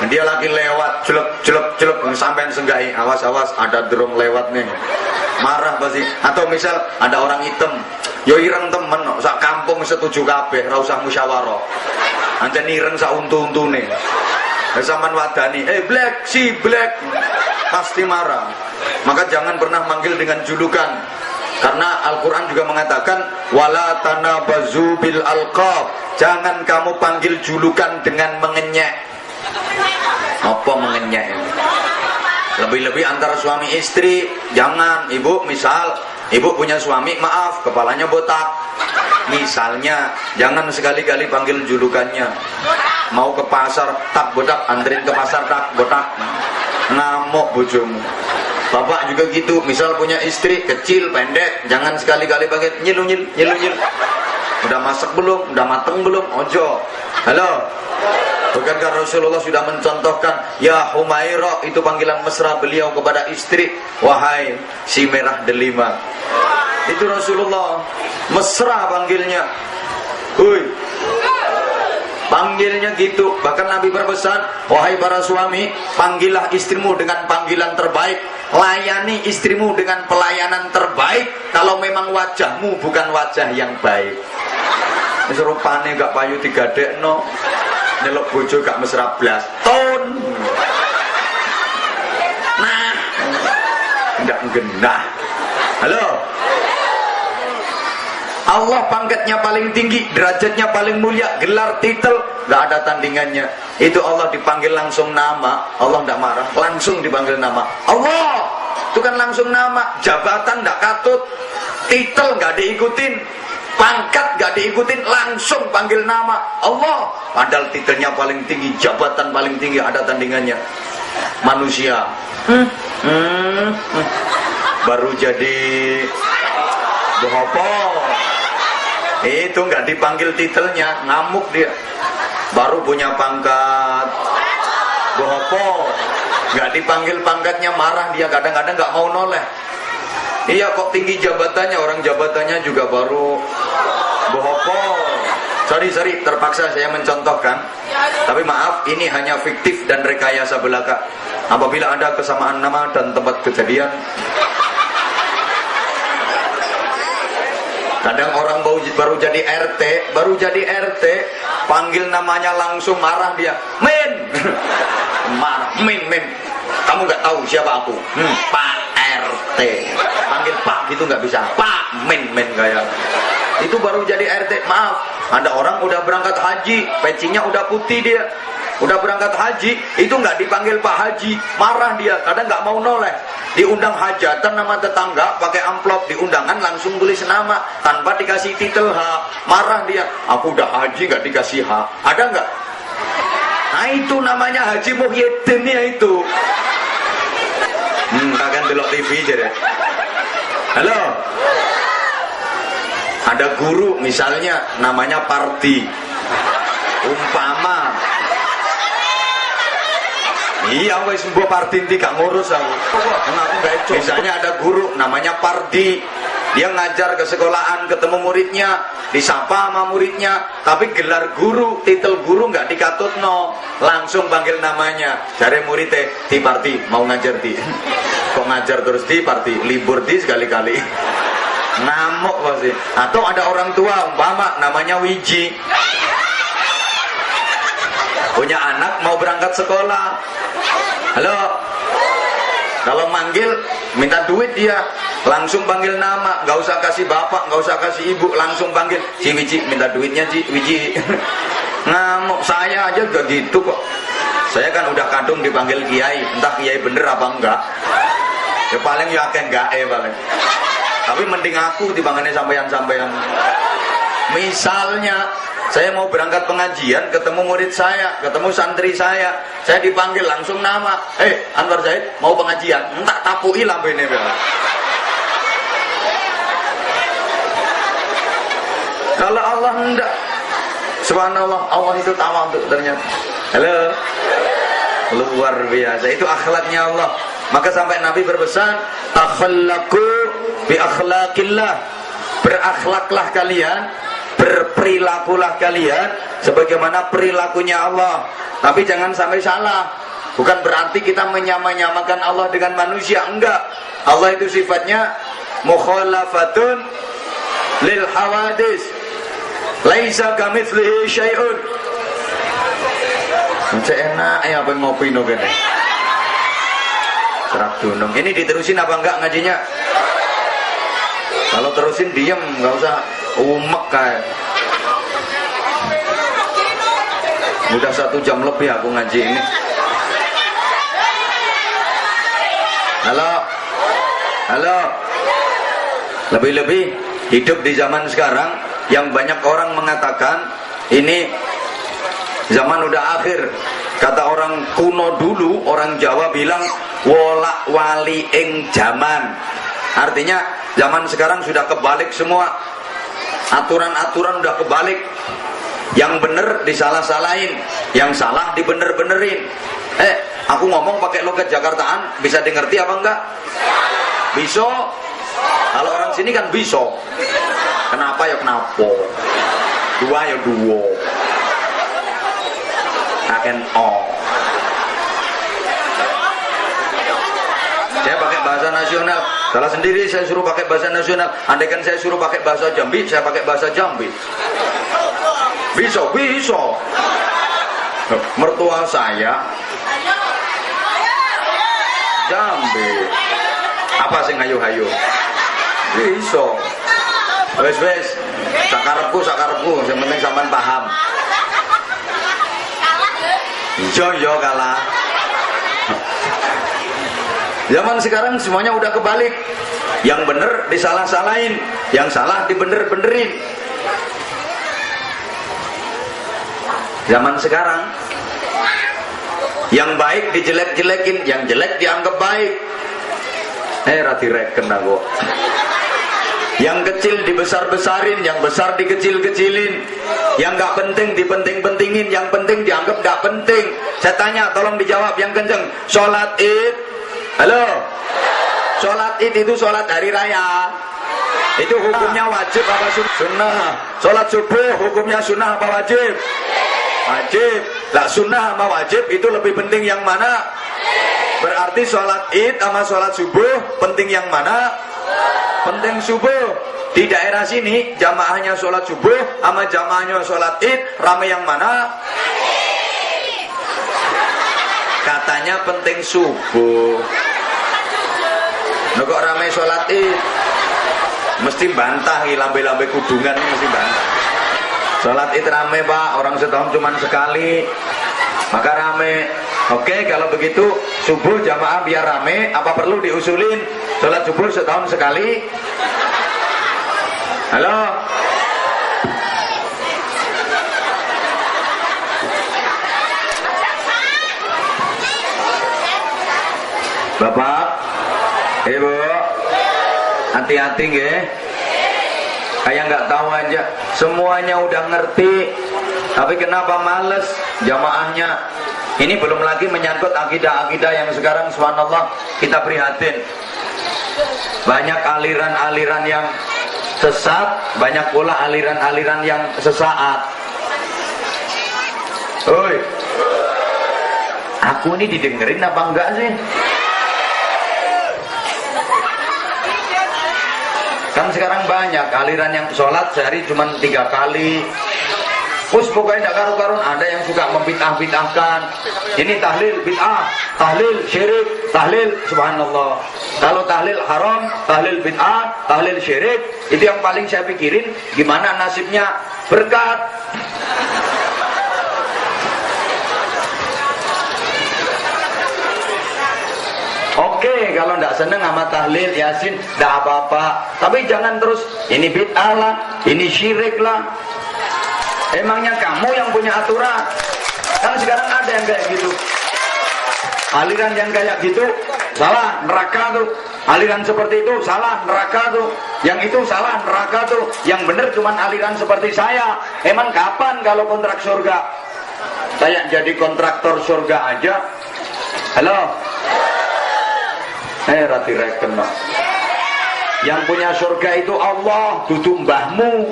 Dia lagi lewat, jelek, sampai senggai, awas, ada drum lewat nih, marah pasti. Atau misal ada orang hitam, yo ireng temen, sak kampung setuju kabeh, ra usah musyawarah. Ancen ireng sak untu-untune. Zaman wadani, black, pasti marah. Maka jangan pernah manggil dengan julukan. Karena Al-Quran juga mengatakan wala tanabazu bil alqab. Jangan kamu panggil julukan dengan mengenyek. Apa mengenyek ini? Lebih-lebih antara suami istri, jangan. Ibu misal, ibu punya suami, maaf, kepalanya botak. Misalnya, jangan sekali-kali panggil julukannya. mau ke pasar tak botak, anterin ke pasar tak botak, ngamuk bojomu. Bapak juga gitu, misal punya istri kecil pendek, jangan sekali-kali pakai nyil. Udah masak belum, udah mateng belum, ojo. Halo, bukankah Rasulullah sudah mencontohkan ya Humairah, itu panggilan mesra beliau kepada istri, wahai si merah delima. Itu Rasulullah mesra panggilnya. Hui, panggilnya gitu. Bahkan Nabi berpesan, wahai para suami, panggillah istrimu dengan panggilan terbaik, layani istrimu dengan pelayanan terbaik. Kalau memang wajahmu bukan wajah yang baik, rupane gak payu digadekno, nyelok bojo gak mesra blas ton. Nah, ndak genah. Halo, Allah pangkatnya paling tinggi, derajatnya paling mulia, gelar titel gak ada tandingannya. Itu Allah dipanggil langsung nama, Allah gak marah, langsung dipanggil nama. Allah itu kan langsung nama, jabatan gak katut, titel gak diikutin, pangkat gak diikutin, langsung panggil nama Allah. Padahal titelnya paling tinggi, jabatan paling tinggi, ada tandingannya. Manusia baru jadi bohopo, itu nggak dipanggil titelnya, ngamuk dia. Baru punya pangkat bohopo, nggak dipanggil pangkatnya, marah dia, kadang-kadang nggak mau noleh. Iya kok tinggi jabatannya, orang jabatannya juga baru bohopo. Sorry, terpaksa saya mencontohkan, tapi maaf, ini hanya fiktif dan rekayasa belaka. Apabila ada kesamaan nama dan tempat kejadian, kadang orang baru jadi RT, panggil namanya langsung marah dia. Min, marah, min. Kamu nggak tahu siapa aku? Pak RT. Panggil Pak gitu nggak bisa. Pak, min kayak. Itu baru jadi RT. Maaf, ada orang udah berangkat haji, pecinya udah putih dia. Udah berangkat haji, itu nggak dipanggil Pak Haji, marah dia, kadang nggak mau noleh. Diundang hajatan nama tetangga, pakai amplop, di undangan langsung tulis nama, tanpa dikasih titel H, marah dia. Aku udah haji nggak dikasih H, ada nggak? Nah itu namanya Haji Muhyiddin ya itu. Kalian delok TV jadi. Halo, ada guru misalnya namanya Parti, umpama. Iya, wes mbok Parti gak ngurus aku. Aku gak eco. Misalnya ada guru namanya Pardi, dia ngajar ke sekolahan, ketemu muridnya, disapa sama muridnya, tapi gelar guru, titel guru nggak dikatutno, langsung panggil namanya. Cari muridnya, di Parti mau ngajar di. Kok ngajar terus di Parti, libur di sekali-kali. Ngamuk pasti. Atau ada orang tua, umpama namanya Wiji, punya anak mau berangkat sekolah. Halo, kalau manggil minta duit dia, langsung panggil nama, nggak usah kasih bapak, nggak usah kasih ibu, langsung panggil si Wiji, minta duitnya Ci Wiji. Ngamuk, saya aja gak gitu kok. Saya kan udah kadung dipanggil kiai, entah kiai bener apa enggak. Ya paling ya akan gae paling. Tapi mending aku dipanggilnya sampean-sampean. Misalnya saya mau berangkat pengajian, ketemu murid saya, ketemu santri saya dipanggil langsung nama. Anwar Zaid mau pengajian, entak tapui lampu ini. Kalau Allah enggak, subhanallah, Allah itu tawadhu ternyata. Halo, luar biasa, itu akhlaknya Allah. Maka sampai Nabi berpesan, takhallaqu bi akhlaqillah, berakhlaklah kalian, berperilakulah kalian sebagaimana perilakunya Allah. Tapi jangan sampai salah, bukan berarti kita menyamakan Allah dengan manusia, enggak. Allah itu sifatnya mukhalafatun lil hawadis, laisa kamitslihi syai'un. Macam enak ya apa ngopi no gini. Serak dunung. Ini diterusin apa enggak ngajinya? Kalau terusin diem, nggak usah umek kayak. Udah 1 jam lebih aku ngaji ini. Halo. Lebih-lebih hidup di zaman sekarang yang banyak orang mengatakan ini Zaman udah akhir. Kata orang kuno dulu, orang Jawa bilang wolak wali ing zaman. Artinya zaman sekarang sudah kebalik semua. Aturan-aturan udah kebalik. Yang bener disalah-salahin, yang salah dibener-benerin. Aku ngomong pakai logat Jakartaan, bisa dimengerti apa enggak? Bisa. Kalau orang sini kan bisa. Kenapa ya kenapa? Dua ya dua. Akan Saya pakai bahasa nasional. Salah sendiri saya suruh pakai bahasa nasional. Andaikan saya suruh pakai bahasa Jambi, saya pakai bahasa Jambi. Bisa. Mertua saya Jambi. Apa sing hayu-hayu? Bisa. Wes. Sakarepku, yang penting sampean paham. Yo kalah. Zaman sekarang semuanya udah kebalik. Yang bener disalah-salahin, yang salah dibener-benerin. Zaman sekarang yang baik dijelek-jelekin, yang jelek dianggap baik. Rati reken aku. Yang kecil dibesar-besarin, yang besar dikecil-kecilin. Yang gak penting dipenting-pentingin, yang penting dianggap gak penting. Saya tanya, tolong dijawab yang kenceng. Sholat Id. Halo. Sholat Id itu sholat hari raya. Itu hukumnya wajib apa sunnah? Sholat subuh hukumnya sunnah apa wajib? Wajib. Lah sunnah sama wajib itu lebih penting yang mana? Berarti sholat Id sama sholat subuh penting yang mana? Penting subuh. Di daerah sini jamaahnya sholat subuh sama jamaahnya sholat Id, rame yang mana? Katanya penting subuh. Kok rame sholat Id? Mesti bantah, lambe-lambe kudungan mesti bantah. Sholat Id rame pak, orang setahun cuma sekali, maka rame. Oke, kalau begitu subuh jamaah biar rame, apa perlu diusulin sholat subuh setahun sekali? Halo? Bapak, Ibu, hati-hati nggih. Kayak nggak tahu aja, semuanya udah ngerti, tapi kenapa males jamaahnya? Ini belum lagi menyangkut akidah-akidah yang sekarang subhanallah kita prihatin. Banyak aliran-aliran yang sesat, banyak pula aliran-aliran yang sesaat. Oi, aku ini didengerin apa enggak sih? Kan sekarang banyak aliran yang sholat sehari cuma 3 kali. Us pokoknya tidak karu-karun. Ada yang suka membid'ah-bid'ahkan. Ini tahlil bid'ah, tahlil syirik, tahlil subhanallah. Kalau tahlil haram, tahlil bid'ah, tahlil syirik, itu yang paling saya pikirin gimana nasibnya berkat. Oke, kalau tidak seneng sama tahlil yasin, tidak apa-apa. Tapi jangan terus ini bid'ah lah, ini syirik lah. Emangnya kamu yang punya aturan? Kan sekarang ada yang kayak gitu. Aliran yang kayak gitu salah, neraka tuh. Aliran seperti itu salah, neraka tuh. Yang itu salah, neraka tuh. Yang benar cuman aliran seperti saya. Emang kapan kalau kontrak surga? Saya jadi kontraktor surga aja. Halo? Rati reken. Yang punya surga itu Allah, dudu mbahmu.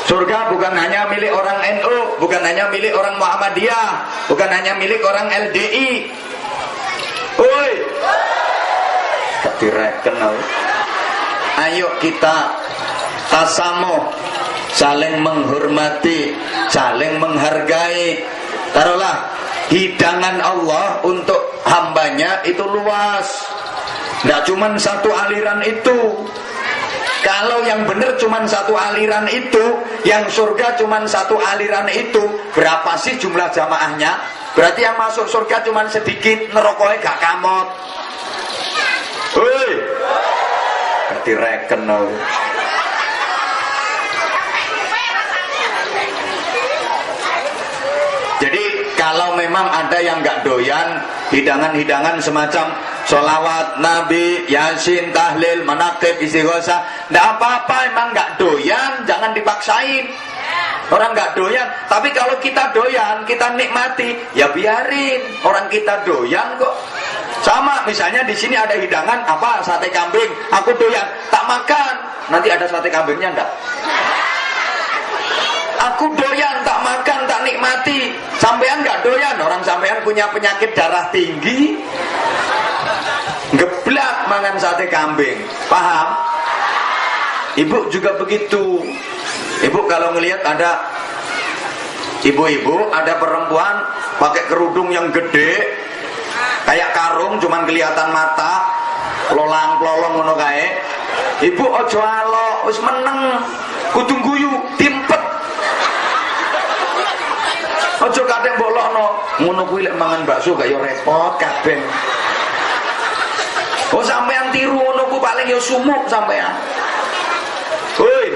Surga bukan hanya milik orang NU, bukan hanya milik orang Muhammadiyah, bukan hanya milik orang LDI. Oi, direken. Ayo kita tasamuh, saling menghormati, saling menghargai. Taruhlah hidangan Allah untuk hambanya itu luas. Tidak cuma satu aliran itu. Kalau yang benar cuma satu aliran itu, yang surga cuma satu aliran itu, berapa sih jumlah jamaahnya? Berarti yang masuk surga cuma sedikit, nerokoknya gak kamot. Hei, direken. Jadi kalau memang ada yang nggak doyan hidangan-hidangan semacam sholawat Nabi, Yasin, tahlil, manaqib, istighosah, nggak apa-apa. Emang nggak doyan, jangan dipaksain. Orang nggak doyan, tapi kalau kita doyan, kita nikmati, ya biarin. Orang kita doyan kok. Sama misalnya di sini ada hidangan apa, sate kambing, aku doyan, tak makan. Nanti ada sate kambingnya enggak? Aku doyan, tak makan, tak nikmati. Sampean nggak doyan, orang sampean punya penyakit darah tinggi, geblak mangan sate kambing. Paham? Ibu juga begitu. Ibu kalau ngelihat ada ibu-ibu, ada perempuan pakai kerudung yang gede kayak karung, cuman kelihatan mata, lolang-lolong ngono kae. Ibu ojo alok, wis meneng, kudu guyu, timpet. Ojo kadek bolokno, ngono kuwi lek mangan bakso gak yo repot kabeh. Oh sampean tiru ngono ku paling yo sumuk sampean. Hoi.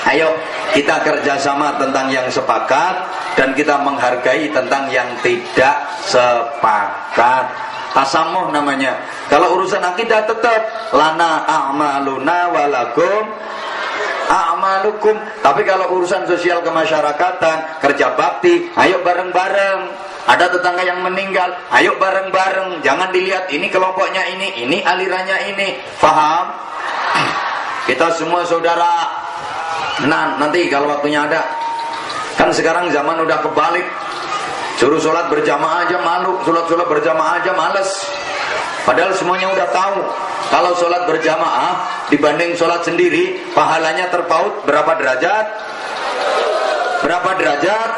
Ayo kita kerjasama tentang yang sepakat dan kita menghargai tentang yang tidak sepakat. Tasamuh namanya. Kalau urusan akidah tetap lana a'maluna walakum a'malukum. Tapi kalau urusan sosial kemasyarakatan, kerja bakti, ayo bareng-bareng. Ada tetangga yang meninggal, ayo bareng-bareng. Jangan dilihat ini kelompoknya ini alirannya ini. Paham? Kita semua saudara. Nah, nanti kalau waktunya ada. Kan sekarang zaman udah kebalik. Suruh sholat berjamaah aja malu, sholat berjamaah aja males. Padahal semuanya udah tahu. Kalau sholat berjamaah dibanding sholat sendiri, pahalanya terpaut berapa derajat? Berapa derajat?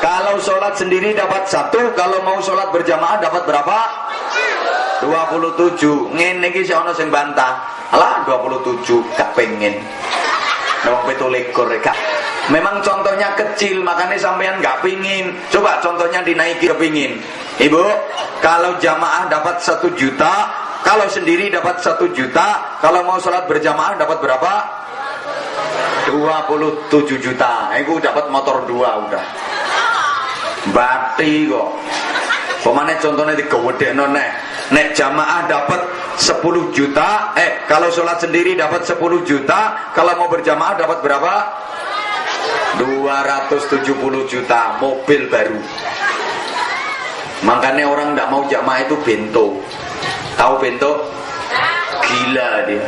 Kalau sholat sendiri dapat 1, kalau mau sholat berjamaah dapat berapa? 27. Ngene iki ana sing bantah. Alah 27 gak pengen. Wong 17 gak. Memang contohnya kecil, makanya sampean gak pingin. Coba contohnya dinaiki kepingin. Ibu, kalau jamaah dapat 1 juta, kalau sendiri dapat 1 juta, kalau mau sholat berjamaah dapat berapa? 27 juta. Aku dapat motor 2 udah. Bati kok. Pemane contohnya digewedekno nek. Nek jamaah dapat 10 juta, kalau sholat sendiri dapat 10 juta, kalau mau berjamaah dapat berapa? 270 juta, mobil baru. Makanya orang tidak mau jamaah itu bento. Tahu bento? Gila dia.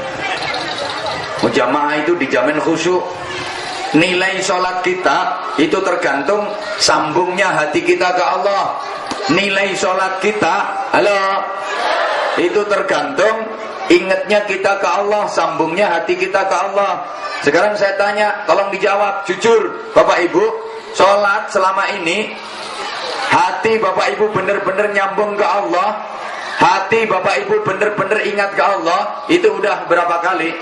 Jamaah itu dijamin khusyuk. Nilai sholat kita itu tergantung sambungnya hati kita ke Allah. Nilai sholat kita, halo, itu tergantung ingatnya kita ke Allah, sambungnya hati kita ke Allah. Sekarang saya tanya, tolong dijawab jujur, Bapak Ibu, sholat selama ini hati Bapak Ibu benar-benar nyambung ke Allah, hati Bapak Ibu benar-benar ingat ke Allah, itu udah berapa kali?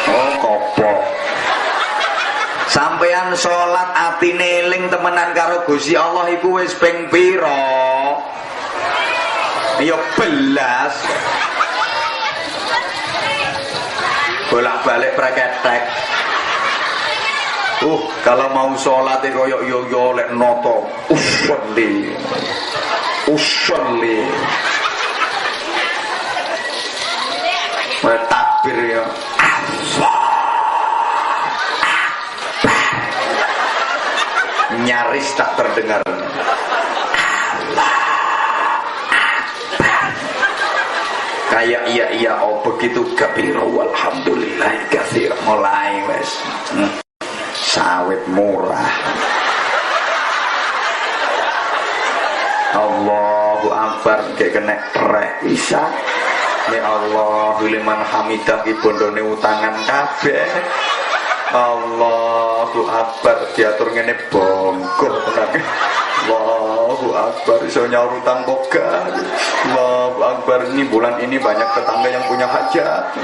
Oh kopok. Sampean sholat atine eling temenan karo Gusti Allah iku wis ping pira? Ya belas. Bolak-balik praketek. Kalau mau sholat koyok yo lek noto. Usolli. Takbir ya. Nyaris tak terdengar. Kayak iya oh begitu kabir walhamdulillah katsir mulai wes sawit murah. Allahu akbar kayak kena rek bisa. Ya Allah liman hamidah ki bondone utangan kabeh. Allahu akbar diatur ngene bongkok tenan. Allahu akbar iso nyaur utang boga. Allahu akbar ini bulan ini banyak tetangga yang punya hajat.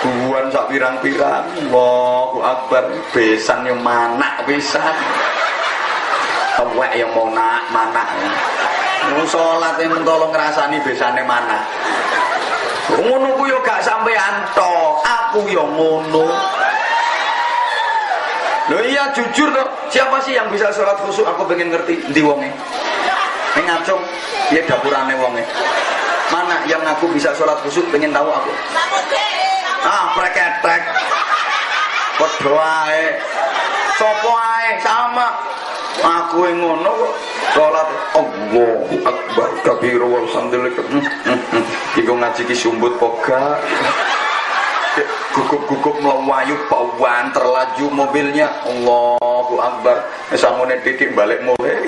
Buan sak pirang-pirang. Allahu akbar besan yang manak besan. Awak yang mau manak. Mau salat yang mentolong ngrasani besane manak. Ngono ku yo gak sampean tok, aku yo ngono. Loh iya jujur toh, siapa sih yang bisa sholat khusyuk? Aku pengen ngerti ndi wonge. Ning ngacung, piye dapurane wonge. Mana yang ngaku bisa sholat khusyuk, pengen tahu aku. Ah, preketek. Padha ae. Sopo ae sama. Aku yang ngono kok sholat Allahu Akbar kabiru walhamdulillah. Iku ngaji ki sumbut poga. Gugup-gugup melawayu pawan terlaju mobilnya. Allahu Akbar. Samune titik balik mulai.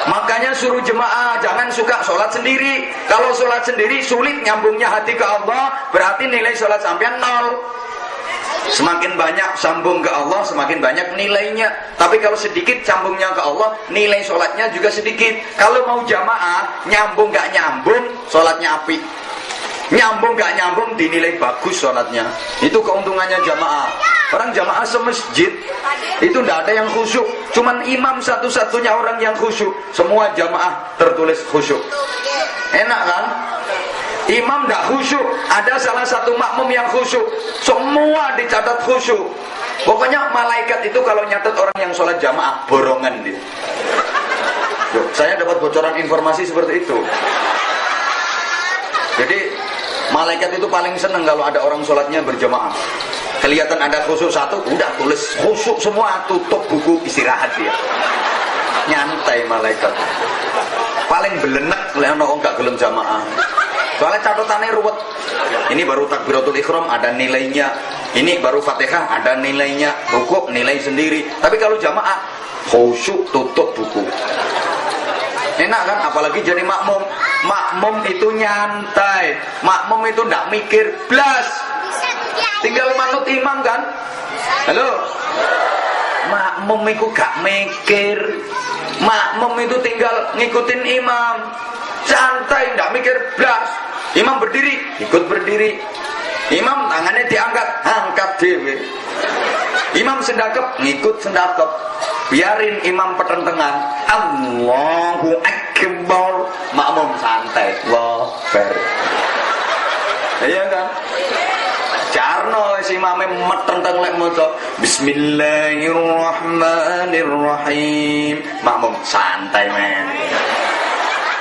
Makanya suruh jemaah jangan suka sholat sendiri. Kalau sholat sendiri sulit nyambungnya hati ke Allah, berarti nilai sholat sampean 0. Semakin banyak sambung ke Allah, semakin banyak nilainya. Tapi kalau sedikit sambungnya ke Allah, nilai sholatnya juga sedikit. Kalau mau jamaah, nyambung gak nyambung, sholatnya api. Nyambung gak nyambung, dinilai bagus sholatnya. Itu keuntungannya jamaah. Orang jamaah semasjid, itu tidak ada yang khusyuk. Cuman imam satu-satunya orang yang khusyuk. Semua jamaah tertulis khusyuk. Enak kan? Imam tidak khusyuk, ada salah satu makmum yang khusyuk, semua dicatat khusyuk. Pokoknya malaikat itu kalau nyatat orang yang sholat jamaah borongan dia. Saya dapat bocoran informasi seperti itu. Jadi malaikat itu paling senang kalau ada orang sholatnya berjamaah. Kelihatan ada khusyuk satu, udah tulis khusyuk semua, tutup buku, istirahat dia. Nyantai malaikat. Paling belenek kalau nggak gelem jamaah. Soalnya catatannya ruwet. Ini baru takbiratul ikhram ada nilainya. Ini baru Fatihah ada nilainya. Rukuk nilai sendiri. Tapi kalau jamaah khusyuk tutup buku. Enak kan? Apalagi jadi makmum. Makmum itu nyantai. Makmum itu ndak mikir blas. Tinggal manut imam kan? Halo. Makmum itu gak mikir. Makmum itu tinggal ngikutin imam. Santai, ndak mikir blas. Imam berdiri, ikut berdiri. Imam tangannya diangkat, angkat dewe. Imam sendakep, ngikut sendakep. Biarin imam petentengan. Allahu Akbar. Makmum santai. Allahu Akbar. Iya kan? Carno si imame metenteng lek maca Bismillahirrahmanirrahim. Makmum santai men.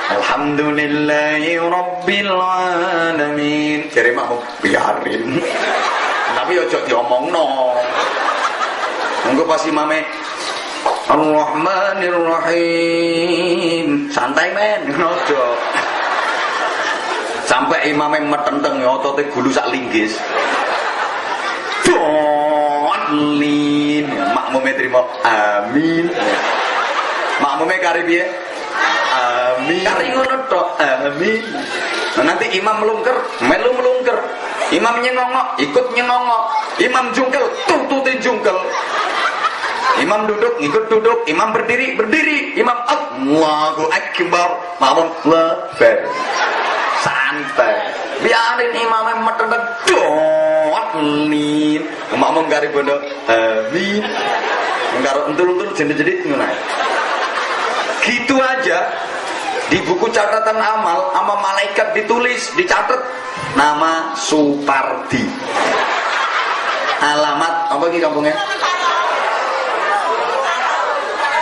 Alhamdulillahi Rabbil Alamin. Jadi makmum biarin. Tapi ojo diomongno. Engko pas imame Ar-Rahmanir-Rahim. Santai men, ojo. Sampai imame metenteng ya otote gulu sak linggis. Dolin. Makmume trimo amin. Makmume kari piye? Amin. Kari ngono tok. Amin. Nanti imam melungker, melu melungker. Imam nyengongok, ikut nyengongok. Imam jungkel, tututin jungkel. Imam duduk, ikut duduk. Imam berdiri, berdiri. Imam Allahu Akbar. Makmum lebar. Santai. Biarin imamnya metendek. Dolin. Makmum kari bondo. Amin. Karo entul-entul jendit-jendit ngono. Gitu aja. Di buku catatan amal sama malaikat ditulis, dicatat nama Supardi. Alamat apa iki kampungnya?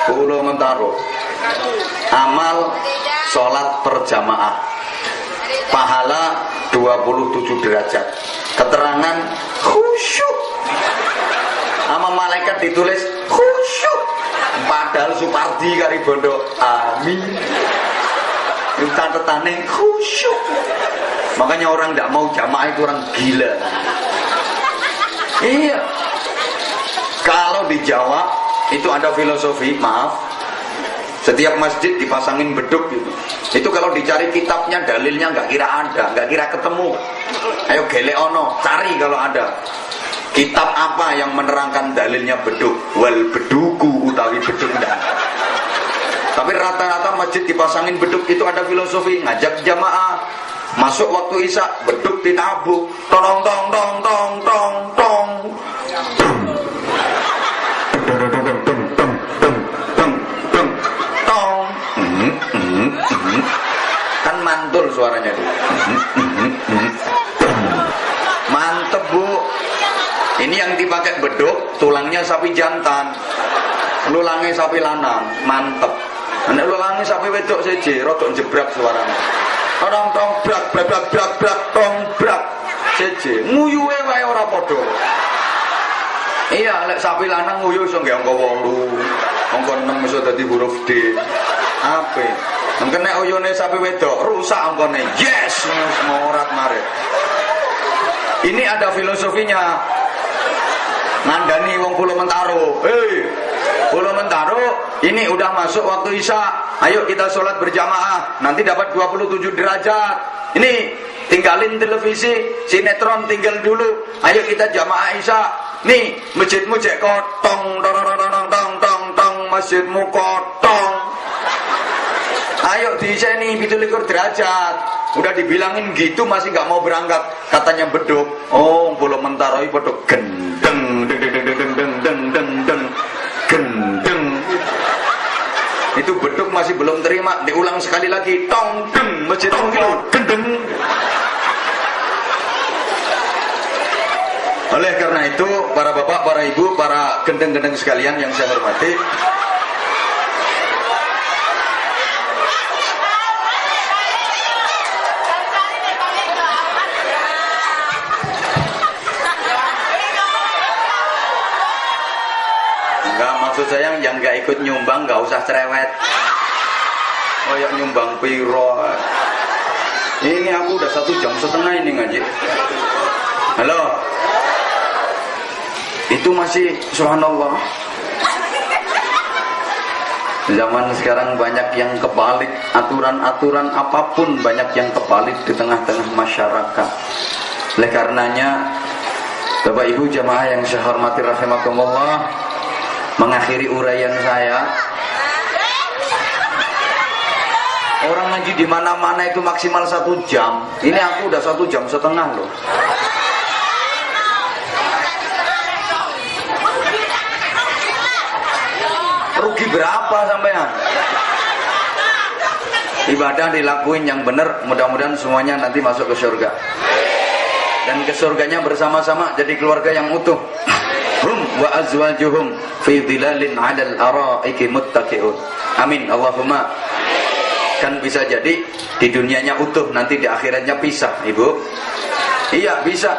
Pulau Mentaro. Amal sholat berjamaah. Pahala 27 derajat. Keterangan khusyuk. Sama malaikat ditulis khusyuk. Padahal Supardi kari bondo. Amin. Itu catatannya khusyuk. Makanya orang tidak mau jamaah itu orang gila. Iya. Kalau di Jawa itu ada filosofi, maaf. Setiap masjid dipasangin beduk gitu. Itu kalau dicari kitabnya, dalilnya nggak kira ada, nggak kira ketemu. Ayo gelek ono, cari kalau ada. Kitab apa yang menerangkan dalilnya beduk? Wal beduku utawi beduk ndak. Tapi rata-rata masjid dipasangin beduk itu ada filosofi, ngajak jamaah. Masuk waktu isya, beduk ditabuk. Tong tong tong tong tong tong. Kan mantul suaranya tuh. Mantep Ini yang dipakai beduk, tulangnya sapi jantan, lulangnya sapi lanang, mantep. Nek lulangnya sapi wedok seje, rodok jebrak suaranya. Orang tong brak brak brak brak brak tong brak seje, nguyuhe wae ora padha. Iya, lek sapi lanang nguyu iso nggih angka 8, angka 6 iso dadi huruf D. Ape? Mungkin nek uyune sapi wedok rusak angkane. Yes, morat mare. Ini ada filosofinya. Ngandani wong Pulau Mentaro. Pulau Mentaro, ini udah masuk waktu Isya. Ayo kita sholat berjamaah. Nanti dapat 27 derajat. Ini tinggalin televisi, sinetron tinggal dulu. Ayo kita jamaah Isya. Nih, masjidmu cek kotong, tong tong tong tong, masjidmu kotong. Ayo diiseni 27 derajat. Udah dibilangin gitu masih nggak mau berangkat. Katanya beduk. Oh, Pulau Mentaro itu beduk gendeng, deng deng deng deng deng deng deng gendeng. Itu beduk masih belum terima. Diulang sekali lagi. Tong deng, masjid tong gendeng. Oleh karena itu, para bapak, para ibu, para gendeng-gendeng sekalian yang saya hormati, enggak, maksud saya yang nggak ikut nyumbang nggak usah cerewet. Oh ya, nyumbang piro. Ini aku udah 1,5 jam ini ngaji. Halo. Itu masih subhanallah. Zaman sekarang banyak yang kebalik, aturan-aturan apapun banyak yang kebalik di tengah-tengah masyarakat. Oleh karenanya, Bapak Ibu jamaah yang saya hormati rahimakumullah, mengakhiri uraian saya. Orang ngaji di mana-mana itu maksimal 1 jam. Ini aku udah 1,5 jam loh. Rugi berapa sampean? Ibadah dilakuin yang benar, mudah-mudahan semuanya nanti masuk ke surga. Dan ke surganya bersama-sama jadi keluarga yang utuh. Hum wa azwajuhum fi dhilalin 'alal araiki muttaqi'un. Amin Allahumma. Kan bisa jadi di dunianya utuh, nanti di akhiratnya pisah, Ibu. Iya, bisa.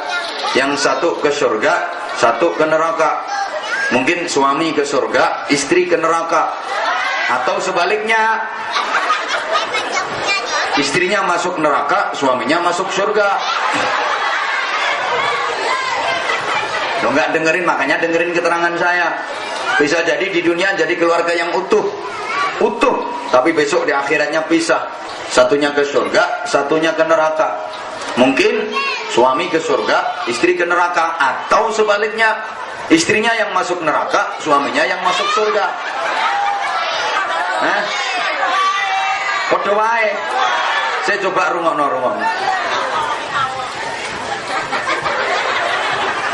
Yang satu ke surga, satu ke neraka. Mungkin suami ke surga, istri ke neraka. Atau sebaliknya, istrinya masuk neraka, suaminya masuk surga. Lo nggak dengerin, makanya dengerin keterangan saya. Bisa jadi di dunia jadi keluarga yang utuh, tapi besok di akhiratnya pisah. Satunya ke surga, satunya ke neraka. Mungkin suami ke surga, istri ke neraka. Atau sebaliknya, istrinya yang masuk neraka, suaminya yang masuk surga. Padha wae. Saya coba rungokno.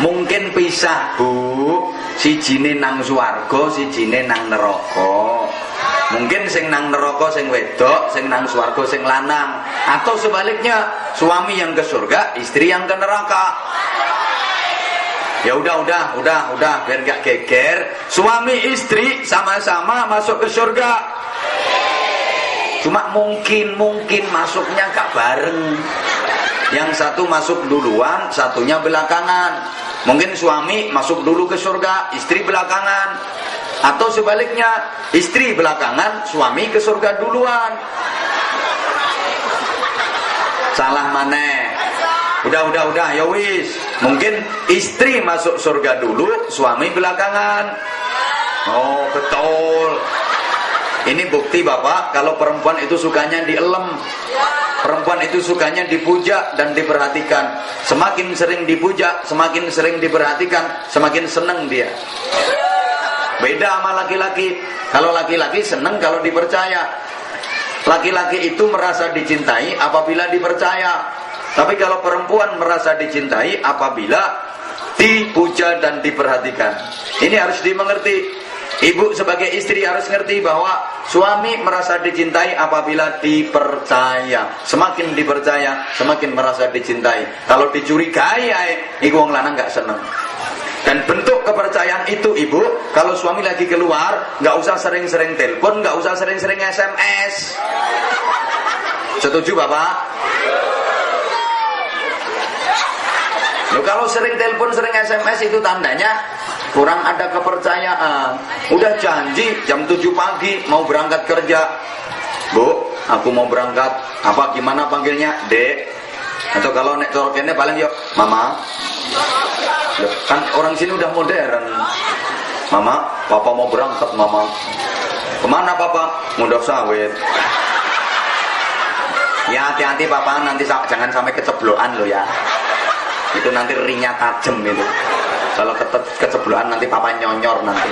Mungkin pisah, Bu. Sijine nang swarga, sijine nang neraka. Mungkin sing nang neraka sing wedok, sing nang swarga sing lanang. Atau sebaliknya, suami yang ke surga, istri yang ke neraka. Ya udah biar gak geger. Suami istri sama-sama masuk ke surga. Cuma mungkin masuknya gak bareng. Yang satu masuk duluan, satunya belakangan. Mungkin suami masuk dulu ke surga, istri belakangan. Atau sebaliknya, istri belakangan, suami ke surga duluan. Salah maneh. Udah, ya wis. Mungkin istri masuk surga dulu, suami belakangan. Oh, betul. Ini bukti Bapak, kalau perempuan itu sukanya dielem. Perempuan itu sukanya dipuja dan diperhatikan. Semakin sering dipuja, semakin sering diperhatikan, semakin seneng dia. Beda sama laki-laki. Kalau laki-laki seneng kalau dipercaya. Laki-laki itu merasa dicintai apabila dipercaya. Tapi kalau perempuan merasa dicintai apabila dipuja dan diperhatikan. Ini harus dimengerti. Ibu sebagai istri harus ngerti bahwa suami merasa dicintai apabila dipercaya. Semakin dipercaya, semakin merasa dicintai. Kalau dicurigai, iku wong lanang gak seneng. Dan bentuk kepercayaan itu ibu, kalau suami lagi keluar, nggak usah sering-sering telepon, nggak usah sering-sering SMS. Setuju bapak? Loh, kalau sering telepon, sering SMS itu tandanya kurang ada kepercayaan. Udah janji jam 7 pagi mau berangkat kerja. Bu, aku mau berangkat. Apa gimana panggilnya? Dek. Atau kalau nek corokennya paling yuk, Mama. Loh, kan orang sini udah modern. Mama, papa mau berangkat, Mama. Kemana papa? Mudah sawit. Ya hati-hati papa, nanti jangan sampai keceblokan lo ya. Itu nanti ringnya tajam itu. Kalau keceblokan nanti papa nyonyor nanti.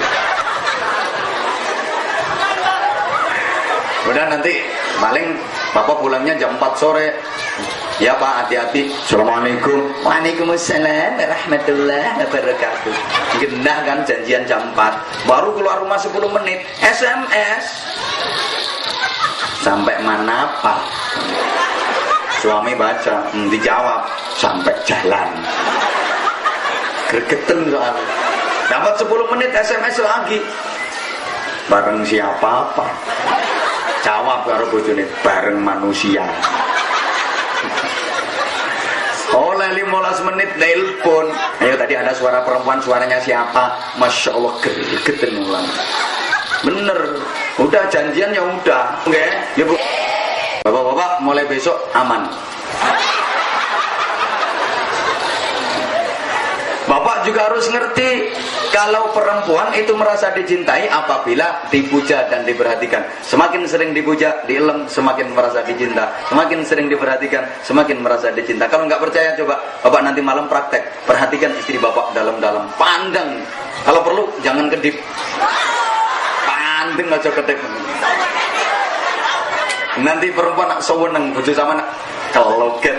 Udah nanti paling papa pulangnya jam 4 sore. Ya pak, hati-hati. Assalamualaikum. Waalaikumsalam warahmatullahi wabarakatuh. Genah kan janjian jam 4. Baru keluar rumah 10 menit SMS. Sampai mana pak? Suami baca, dijawab sampai jalan. Gregeten soalnya. Dapat 10 menit SMS lagi. Bareng siapa pak? Jawab karo bojone, bareng manusia. Oleh 15 menit telepon. Ayo tadi ada suara perempuan, suaranya siapa? Masya Allah, gede ulang. Bener, udah janjian ya udah. Oke, ya bu. Bapak-bapak mulai besok aman. Bapak juga harus ngerti kalau perempuan itu merasa dicintai apabila dipuja dan diperhatikan. Semakin sering dipuja, dielem, semakin merasa dicinta. Semakin sering diperhatikan, semakin merasa dicinta. Kalau nggak percaya coba bapak nanti malam praktek. Perhatikan istri bapak dalam-dalam, pandang. Kalau perlu jangan kedip. Pandang aja kedip. Nanti perempuan nak seweneng bojo sama nak keloget.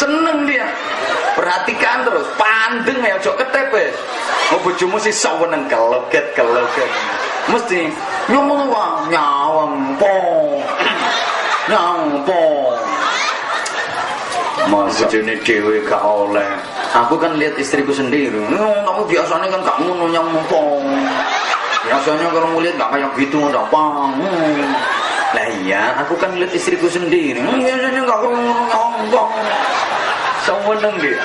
Seneng dia. Perhatikan terus, pandeng ya, ojo ketep wis. Mau bojomu sih saweneng keloget. Mesti nyawang po. Mas bojone dhewe gak oleh. Aku kan lihat istriku sendiri. Kamu biasanya kan gak ngono nyawang. Biasanya kalau ngeliat gak kayak gitu apa. Lah iya, aku kan lihat istriku sendiri. Biasanya gak ngono nyawang. Seneng dia.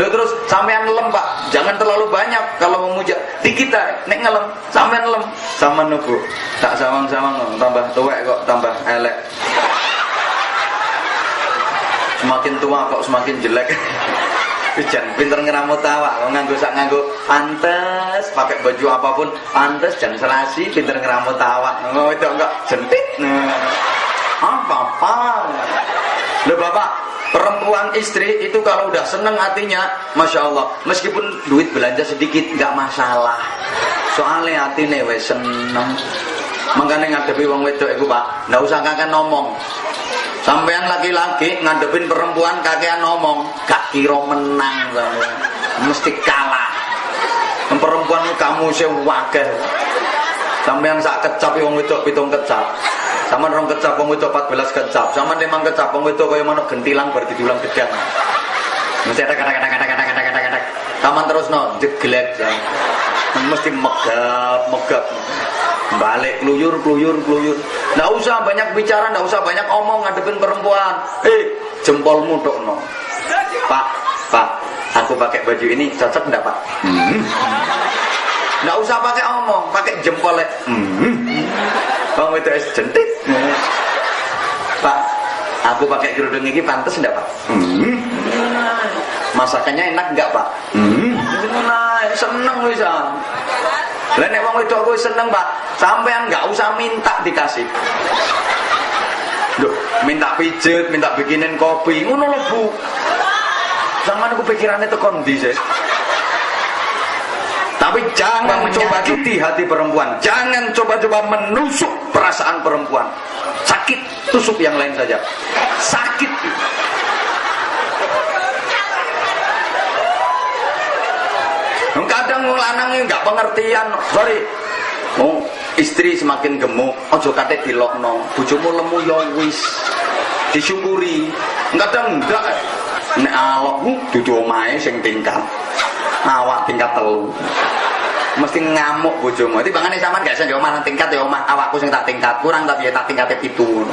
Lalu terus sampean ngelem pak, jangan terlalu banyak kalau memuja. Di kita nek ngelem, sampean ngelem sama nubu. Tak sawang-sawang tambah tuwek kok tambah elek. Semakin tua kok semakin jelek. Jangan pinter ngeramut tawa, nganggo pantes, pakai baju apapun pantes, jangan selasi, pinter ngeramut tawa. Oh itu enggak jentik. Apa? Loh bapak, perempuan istri itu kalau udah seneng hatinya, masya Allah, meskipun duit belanja sedikit nggak masalah. Soalnya hatinya wes seneng. Makanya ngadepi wong wedok itu pak, nggak usah kakek ngomong. Sampean laki-laki ngadepin perempuan kakean ngomong, gak kira menang, mesti kalah. Perempuan kamu sewakeh. Sampean sak kecap wong wedok 7 kecap. Sama rong kecap wong wedok 14 kecap. Sama 5 kecap wong wedok kaya manuk gentilang bar didulang gedang. Mesti ada kata-kata. Taman terus no jeglek ya. Mesti megap. Balik kluyur. Nggak usah banyak bicara, nggak usah banyak omong ngadepin perempuan. Jempolmu dokno. Pak, aku pakai baju ini cocok enggak pak? Nggak usah pakai omong, pakai jempolnya. Bang itu es jentik. Pak, aku pakai kerudung ini pantas enggak pak? Masakannya enak enggak pak? Seneng bisa. Lah nek wong wedok kuwi seneng pak, sampean enggak usah minta dikasih. Loh, minta pijet, minta bikinin kopi, ngono lho Bu. Zaman aku pikirannya tekon ndi sih. Tapi jangan coba menyakiti hati perempuan. Jangan coba-coba menusuk perasaan perempuan. Sakit, tusuk yang lain saja. Sakit. Kadang lanangnya nggak pengertian. Sorry. Istri semakin gemuk, ojo kate dilokno. Bojomu lemu ya wis. Disyukuri. Kadang enggak. Nek awakmu dudu omahe sing tingkat. Awak tingkat 3. Mesti ngamuk bojomu. Dadi bangane sampean gak iso yo omah tingkat ya omah awakku sing tak tingkat. Kurang tapi ya tak tingkate 7.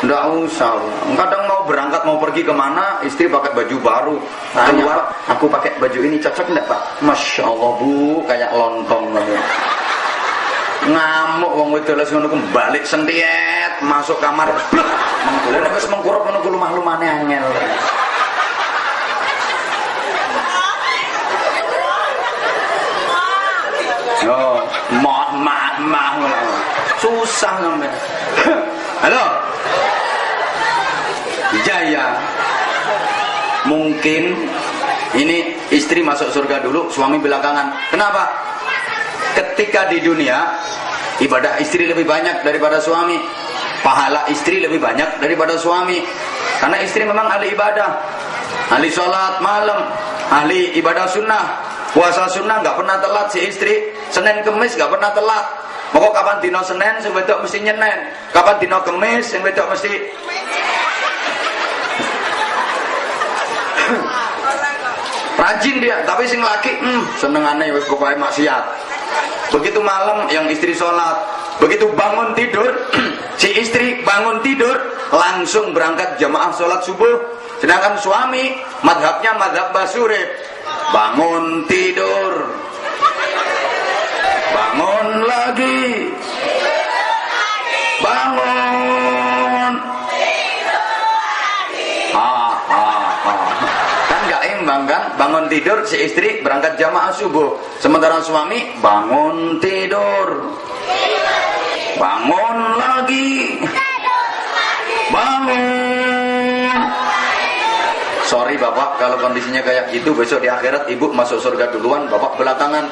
Nggak usah. Kadang mau berangkat mau pergi kemana, istri pakai baju baru. Keluar, aku pakai baju ini cocok enggak Pak? Masya Allah Bu, kayak lontong. Ngamuk wong wedok les ngono ku balik sentiet, masuk kamar. Mengkulo wis mengkurep ngono ku lumah-lumane angel. Oh, mah susah sampe. Halo. Jaya. Mungkin ini istri masuk surga dulu, suami belakangan. Kenapa? Ketika di dunia ibadah istri lebih banyak daripada suami, pahala istri lebih banyak daripada suami. Karena istri memang ahli ibadah, ahli sholat malam, ahli ibadah sunnah, puasa sunnah nggak pernah telat si istri. Senin Kemis nggak pernah telat. Pokok kapan dino Senin sing wedok mesti nyenen, kapan dino Kemis sing wedok mesti rajin dia. Tapi sing laki senengane wis pokoke maksiat. Begitu malam yang istri sholat, begitu bangun tidur si istri bangun tidur langsung berangkat jamaah sholat subuh. Sedangkan suami madhabnya madhab Basurib, bangun tidur, bangun lagi, bangun, kan gak imbang kan? Bangun tidur si istri berangkat jamaah subuh, sementara suami bangun tidur, bangun lagi, bangun. Sorry Bapak, kalau kondisinya kayak gitu besok di akhirat ibu masuk surga duluan, Bapak belakangan.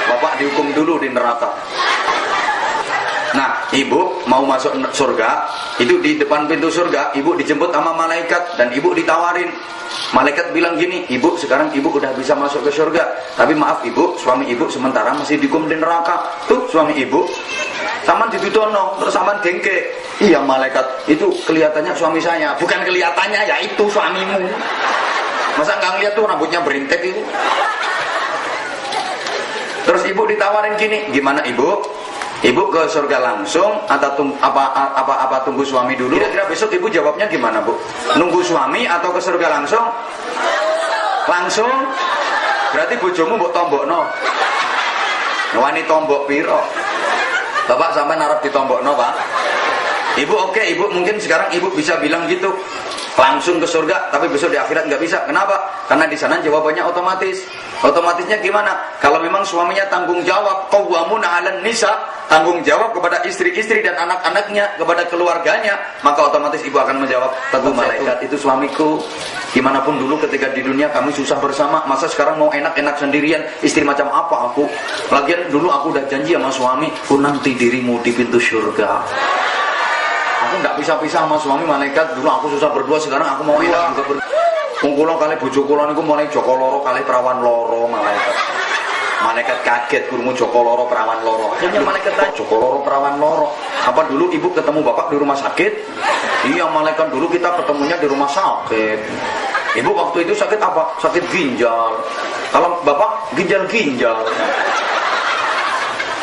Bapak dihukum dulu di neraka. Nah, ibu mau masuk surga, itu di depan pintu surga, ibu dijemput sama malaikat dan ibu ditawarin. Malaikat bilang gini, ibu sekarang ibu udah bisa masuk ke surga, tapi maaf ibu, suami ibu sementara masih dihukum di neraka. Tuh suami ibu, saman ditutono, terus saman dengke. Iya malaikat, itu kelihatannya suami saya. Bukan kelihatannya, ya itu suamimu. Masa nggak ngeliat tuh rambutnya berintek itu. Terus ibu ditawarin gini, gimana ibu? Ibu ke surga langsung atau tunggu suami dulu? Kira-kira besok ibu jawabnya gimana Bu? Nunggu suami atau ke surga langsung? Langsung? Berarti bojomu mbok tombokno. Wani tombok piro? Bapak sampai narap ditombokno Pak. Ibu oke, ibu mungkin sekarang ibu bisa bilang gitu, langsung ke surga, tapi besok di akhirat nggak bisa. Kenapa? Karena di sana jawabannya otomatis. Otomatisnya gimana? Kalau memang suaminya tanggung jawab, qawwamuna 'alan nisa, tanggung jawab kepada istri-istri dan anak-anaknya, kepada keluarganya, maka otomatis ibu akan menjawab, tentu malaikat itu suamiku. Gimana pun dulu ketika di dunia kami susah bersama, masa sekarang mau enak-enak sendirian? Istri macam apa aku? Lagian dulu aku udah janji sama suami, ku nanti dirimu di pintu surga. Aku nggak pisah-pisah sama suami malaikat. Dulu aku susah berdua, sekarang aku mau enak juga berdua. Kula kali bojo kula niku mulai Joko loro kali perawan loro malaikat. Malaikat kaget krungu Joko loro perawan loro. Akhirnya malaikat tanya, Joko loro perawan loro. Apa dulu ibu ketemu bapak di rumah sakit? Iya malaikat, dulu kita ketemunya di rumah sakit. Ibu waktu itu sakit apa? Sakit ginjal. Kalau bapak ginjal-ginjal.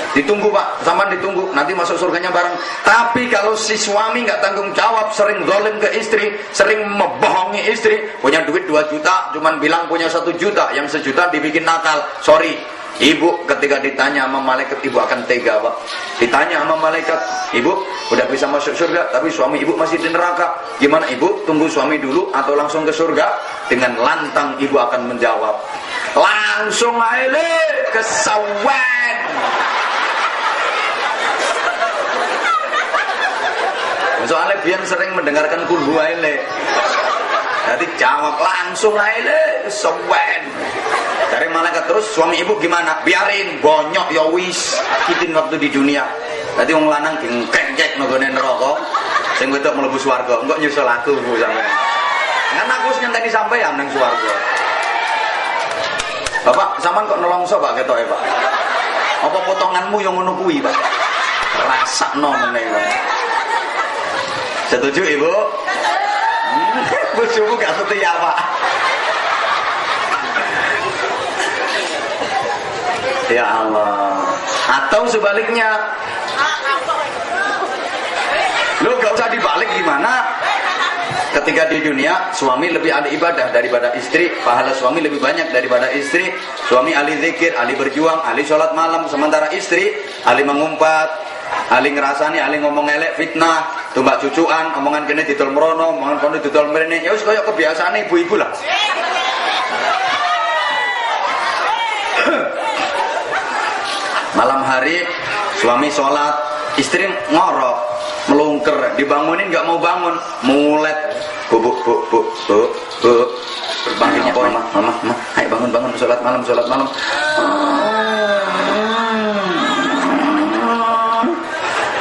Ditunggu Pak, zaman ditunggu, nanti masuk surganya bareng. Tapi kalau si suami nggak tanggung jawab, sering zalim ke istri, sering membohongi istri, punya duit 2 juta, cuman bilang punya 1 juta, yang 1 juta dibikin nakal. Sorry, ibu ketika ditanya sama malaikat, ibu akan tega Pak. Ditanya sama malaikat, ibu udah bisa masuk surga, tapi suami ibu masih di neraka. Gimana ibu? Tunggu suami dulu atau langsung ke surga? Dengan lantang ibu akan menjawab, langsung aja ke sawan. Soalnya biar sering mendengarkan kulhu aile. Jadi jawab langsung aile sewen. Dari malaikat terus suami ibu gimana? Biarin bonyok ya wis. Kitin waktu di dunia. Jadi wong lanang dingkek nggone neraka. Sing wedok mlebu swarga. Engko nyusul aku Bu sampean. Kan aku wis nyenteni sampean ning swarga. Bapak sampean kok nelongso Pak ketoke Pak. Apa potonganmu yang ngono kuwi Pak? Rasakno meneh. Setuju Ibu? Bojomu gak setia, Pak. Ya Allah. Atau sebaliknya. Lu gak usah dibalik gimana? Ketika di dunia suami lebih ahli ibadah daripada istri, pahala suami lebih banyak daripada istri. Suami ahli zikir, ahli berjuang, ahli sholat malam, sementara istri ahli mengumpat, ahli ngerasani, ahli ngomong elek, fitnah, tumbak cucuan, omongan kene didol merono, omongan kono didol mrene. Ya wis kaya kebiasaan ibu-ibu lah. Malam hari suami sholat, istri ngorok, melungker, dibangunin nggak mau bangun, mulet, bu, bangunnya mama, ayo bangun, sholat malam,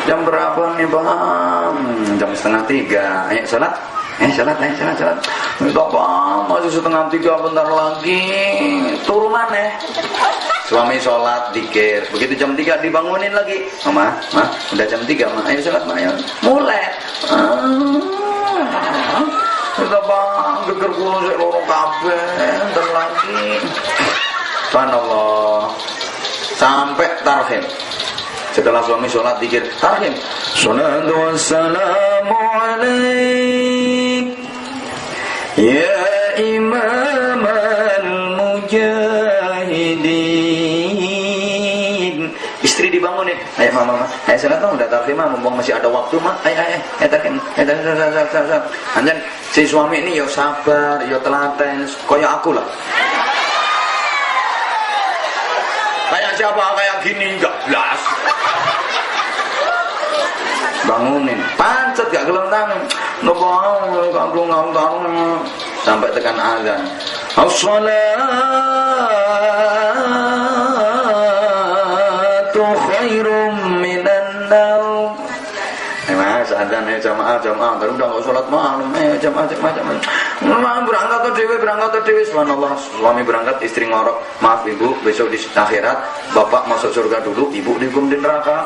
jam berapa nih bang? Jam 2:30, ayo sholat. Sholat. Bang, masih 2:30, bentar lagi. Turun mana? Suami sholat, dikir. Begitu jam 3 dibangunin lagi. Mama, udah jam 3, Ma. Ayo sholat, Ma. Ayo. Mulai. Udah bang, geger kulo saya lorong kabeh. Bentar lagi. Subhanallah. Sampai tarhim. Setelah suami sholat, dikir. Tarhim. Salatu wassalamu alaik. Ya imam al-mujahidin. Istri dibangunin. Ayo mama, ayo sholat dong, udah tarhim, mumpung masih ada waktu, Ma. Ayo tarhim. Anjan si suami ini yo sabar, yo telaten, kayak aku lah. Kayak siapa, kayak gini, enggak jelas. Bangunin, pancet gak gelem tangan. Nobang, kandung sampai tekan azan. As-salatu khairum minan naum. Mas, azan ya jamaah, terus udah gak sholat malam, jamaah. Berangkat ke dewi, subhanallah. Suami berangkat, istri ngorok. Maaf ibu, besok di akhirat bapak masuk surga dulu, ibu dihukum di neraka.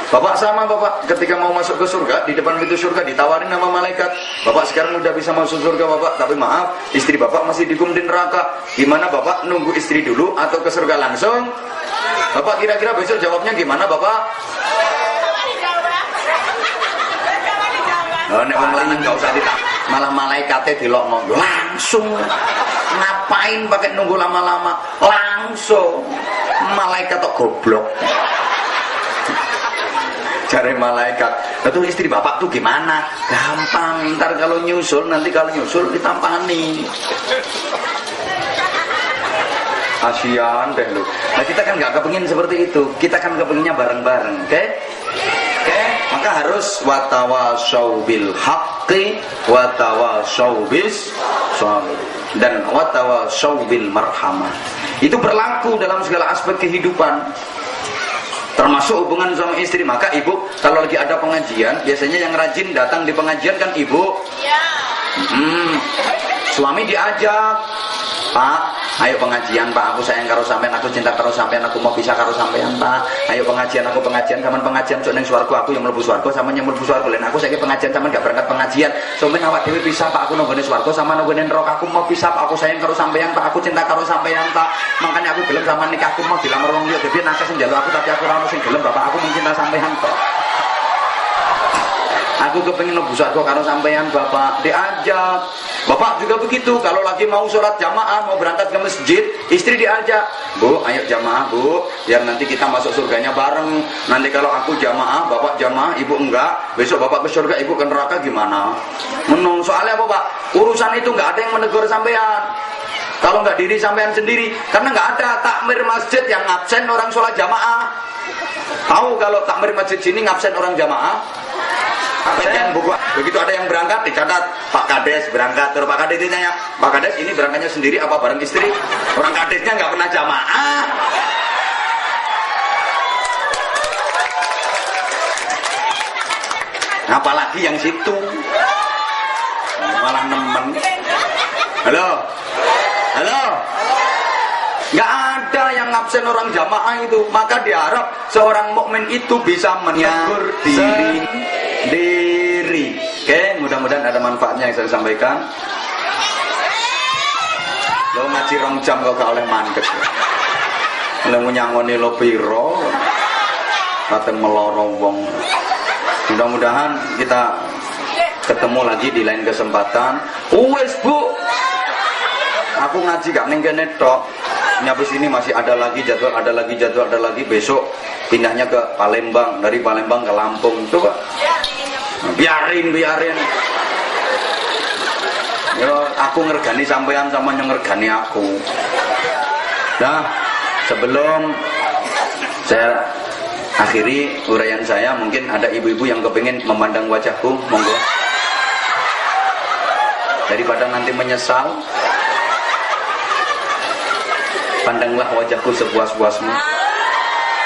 Bapak sama bapak ketika mau masuk ke surga, di depan pintu surga ditawarin sama malaikat, bapak sekarang udah bisa masuk surga bapak, tapi maaf istri bapak masih dihukum di neraka. Gimana bapak, nunggu istri dulu atau ke surga langsung? Bapak kira-kira besok jawabnya gimana bapak? Oh, nek ngomongin nggak usah ditanya, malah malaikatnya dilokno langsung. Ngapain pakai nunggu lama-lama? Langsung. Malaikat kok goblok. Cari malaikat, betul istri bapak tuh gimana? Gampang, ntar kalau nyusul, nanti kalau nyusul ditampani. Kasian deh lu. Nah kita kan nggak kepengin seperti itu, kita kan kepinginnya bareng-bareng, oke? Maka harus watawasau bil haqqi, watawasau bis sabr, dan watawasau bil marhamah. Itu berlaku dalam segala aspek kehidupan. Termasuk hubungan suami istri. Maka ibu kalau lagi ada pengajian, biasanya yang rajin datang di pengajian kan ibu. Iya. Suami diajak, Pak, ayo pengajian Pak, aku sayang karo sampean, aku cinta karo sampean, aku mau pisah karo sampean Pak. Ayo pengajian, aku pengajian, kapan pengajian sok ning swarga, aku yang mlebu swarga, sampean yang mlebu swarga. Len aku saiki pengajian, sampean gak berangkat pengajian. Sampeyan awak dhewe pisah Pak, aku nang swarga sama nang neraka, aku mau pisah Pak, aku sayang karo sampean Pak, aku cinta karo sampean Pak. Makanya aku gelem sama nikah, aku mau dilamar wong liya, dhewe nakes njaluk aku tapi aku ora ono sing gelem Bapak, aku mencinta sampean Pak. Aku kepengin mlebu swarga karo sampean Bapak. Diajak. Bapak juga begitu, kalau lagi mau sholat jamaah, mau berangkat ke masjid, istri diajak, Bu, ayo jamaah Bu, biar nanti kita masuk surganya bareng. Nanti kalau aku jamaah, bapak jamaah, ibu enggak, besok bapak ke surga, ibu ke neraka gimana? Menung, soalnya apa Pak? Urusan itu enggak ada yang menegur sampean. Kalau enggak diri sampean sendiri, karena enggak ada takmir masjid yang ngabsen orang sholat jamaah. Tahu kalau takmir masjid sini ngabsen orang jamaah? Begitu ada yang berangkat dicatat Pak Kades berangkat, terus Pak Kades ditanya, Pak Kades ini berangkatnya sendiri apa bareng istri? Orang Kadesnya nggak pernah jamaah. Apalagi yang situ malah nemen. Halo, nggak ada yang absen orang jamaah itu, maka diharap seorang mukmin itu bisa menegur diri. Oke, mudah-mudahan ada manfaatnya yang saya sampaikan. Lo ngaji rong jam kok gak oleh mandek. Lo nyangoni lo piro, kata melorong wong. Mudah-mudahan kita ketemu lagi di lain kesempatan. Wes Bu, aku ngaji gak ning kene tok. Nyabis ini masih ada lagi jadwal, ada lagi besok pindahnya ke Palembang, dari Palembang ke Lampung. Coba biarin. Yo, aku ngergani sampean sama yang ngergani aku. Nah, sebelum saya akhiri uraian saya, mungkin ada ibu-ibu yang kepingin memandang wajahku, monggo. Daripada nanti menyesal, pandanglah wajahku sepuas-puasmu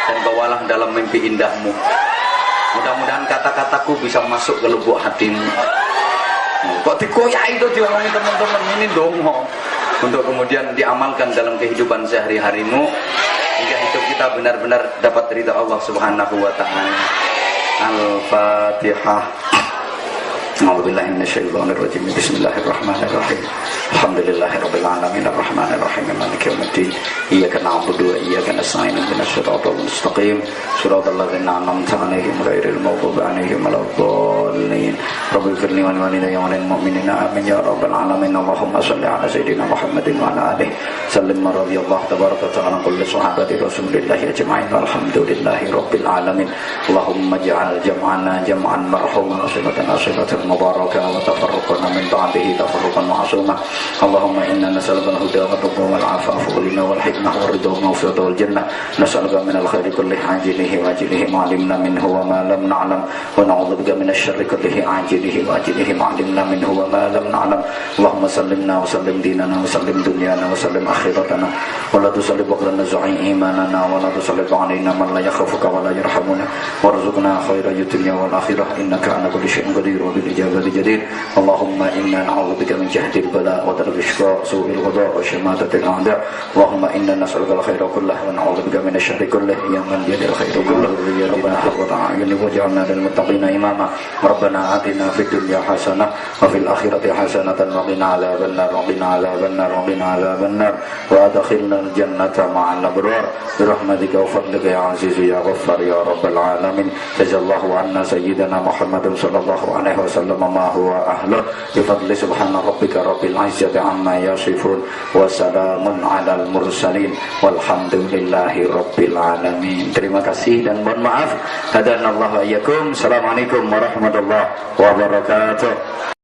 dan bawalah dalam mimpi indahmu. Mudah-mudahan kata-kataku bisa masuk ke lubuk hatimu. Kok dikoyai itu diomongi teman-teman ini dong, untuk kemudian diamalkan dalam kehidupan sehari-harimu hingga hidup kita benar-benar dapat ridha Allah Subhanahu wa taala. Al-Fatihah. A'udzubillahi minasyaitonirrajim. Bismillahirrahmanirrahim. Alhamdulillahirabbil alamin arrahmanir rahim maliki yaumiddin. Iyyaka na'budu wa iyyaka nasta'in ihdinas siratal mustaqim siratal ladzina an'amta 'alaihim ghairil maghdubi 'alaihim waladdallin. Rabbil firli wal walidayya wal mu'minina amin ya rabbal alamin. Allahumma shalli 'ala sayyidina Muhammadin wa 'ala alihi sallim radhiyallahu tabaraka wa ta'ala kulli sahabati rasulillahi ajma'in walhamdulillahi rabbil alamin. Allahumma ij'al jam'ana jam'an marhuman wa salatan salatan mubarakah wa tafarraqna min ba'dihi tafarruqan ma'suma. Allahumma inna nas'aluka al-huda wa taqwa wal 'afafa wal ghina wal hikmah wal ridha wal maghfirata wal jannah. Nas'aluka min al-khairi kullihi 'ajilihi wa ajilihi ma 'alimna minhu wa ma lam na'lam wa na'udzubika min asy-syarri kullihi 'ajilihi wa ajilihi ma 'alimna minhu wa ma lam na'lam. Allahumma sallimna wa sallim dinana wa sallim dunyana wa sallim akhiratana wa la tusalli baqlana za'i imanana wa la tusalli 'alaina man la yakhafuka wa la yarhamuna warzuqna khaira dunya wal akhirah innaka 'ala kulli syai'in qadir wa bil ijabati jadir. Allahumma inna na'udzubika min jahdil bala wa darkil shqa su'il qada wa shamatatil a'da. Allahumma inna nas'aluka al-khaira kullahu wa na'udzubika min asy-syarri kullihi ya man biyadil khairu kulluhu. Rabbana haqqqa a'yuni waj'alna lil muttaqina imama. Rabbana atina fid dunya hasanah wa fil akhirati hasanatan wa qina adzabannar wa qina adzabannar wa qina adzabannar wa adkhilna al-jannata ma'al abrar bi rahmatika wa fadlika ya aziz ya ghaffar ya rabbal alamin. Jazallahu anna sayyidina Muhammadin sallallahu alaihi wasallam ma huwa ahluh bi fadli subhana rabbika rabbil izzati amma yasifun wa salamun alal mursalin walhamdulillahi rabbil alamin. Terima kasih dan mohon maaf. Hadanallahu wa iyyakum. Assalamualaikum warahmatullahi wabarakatuh.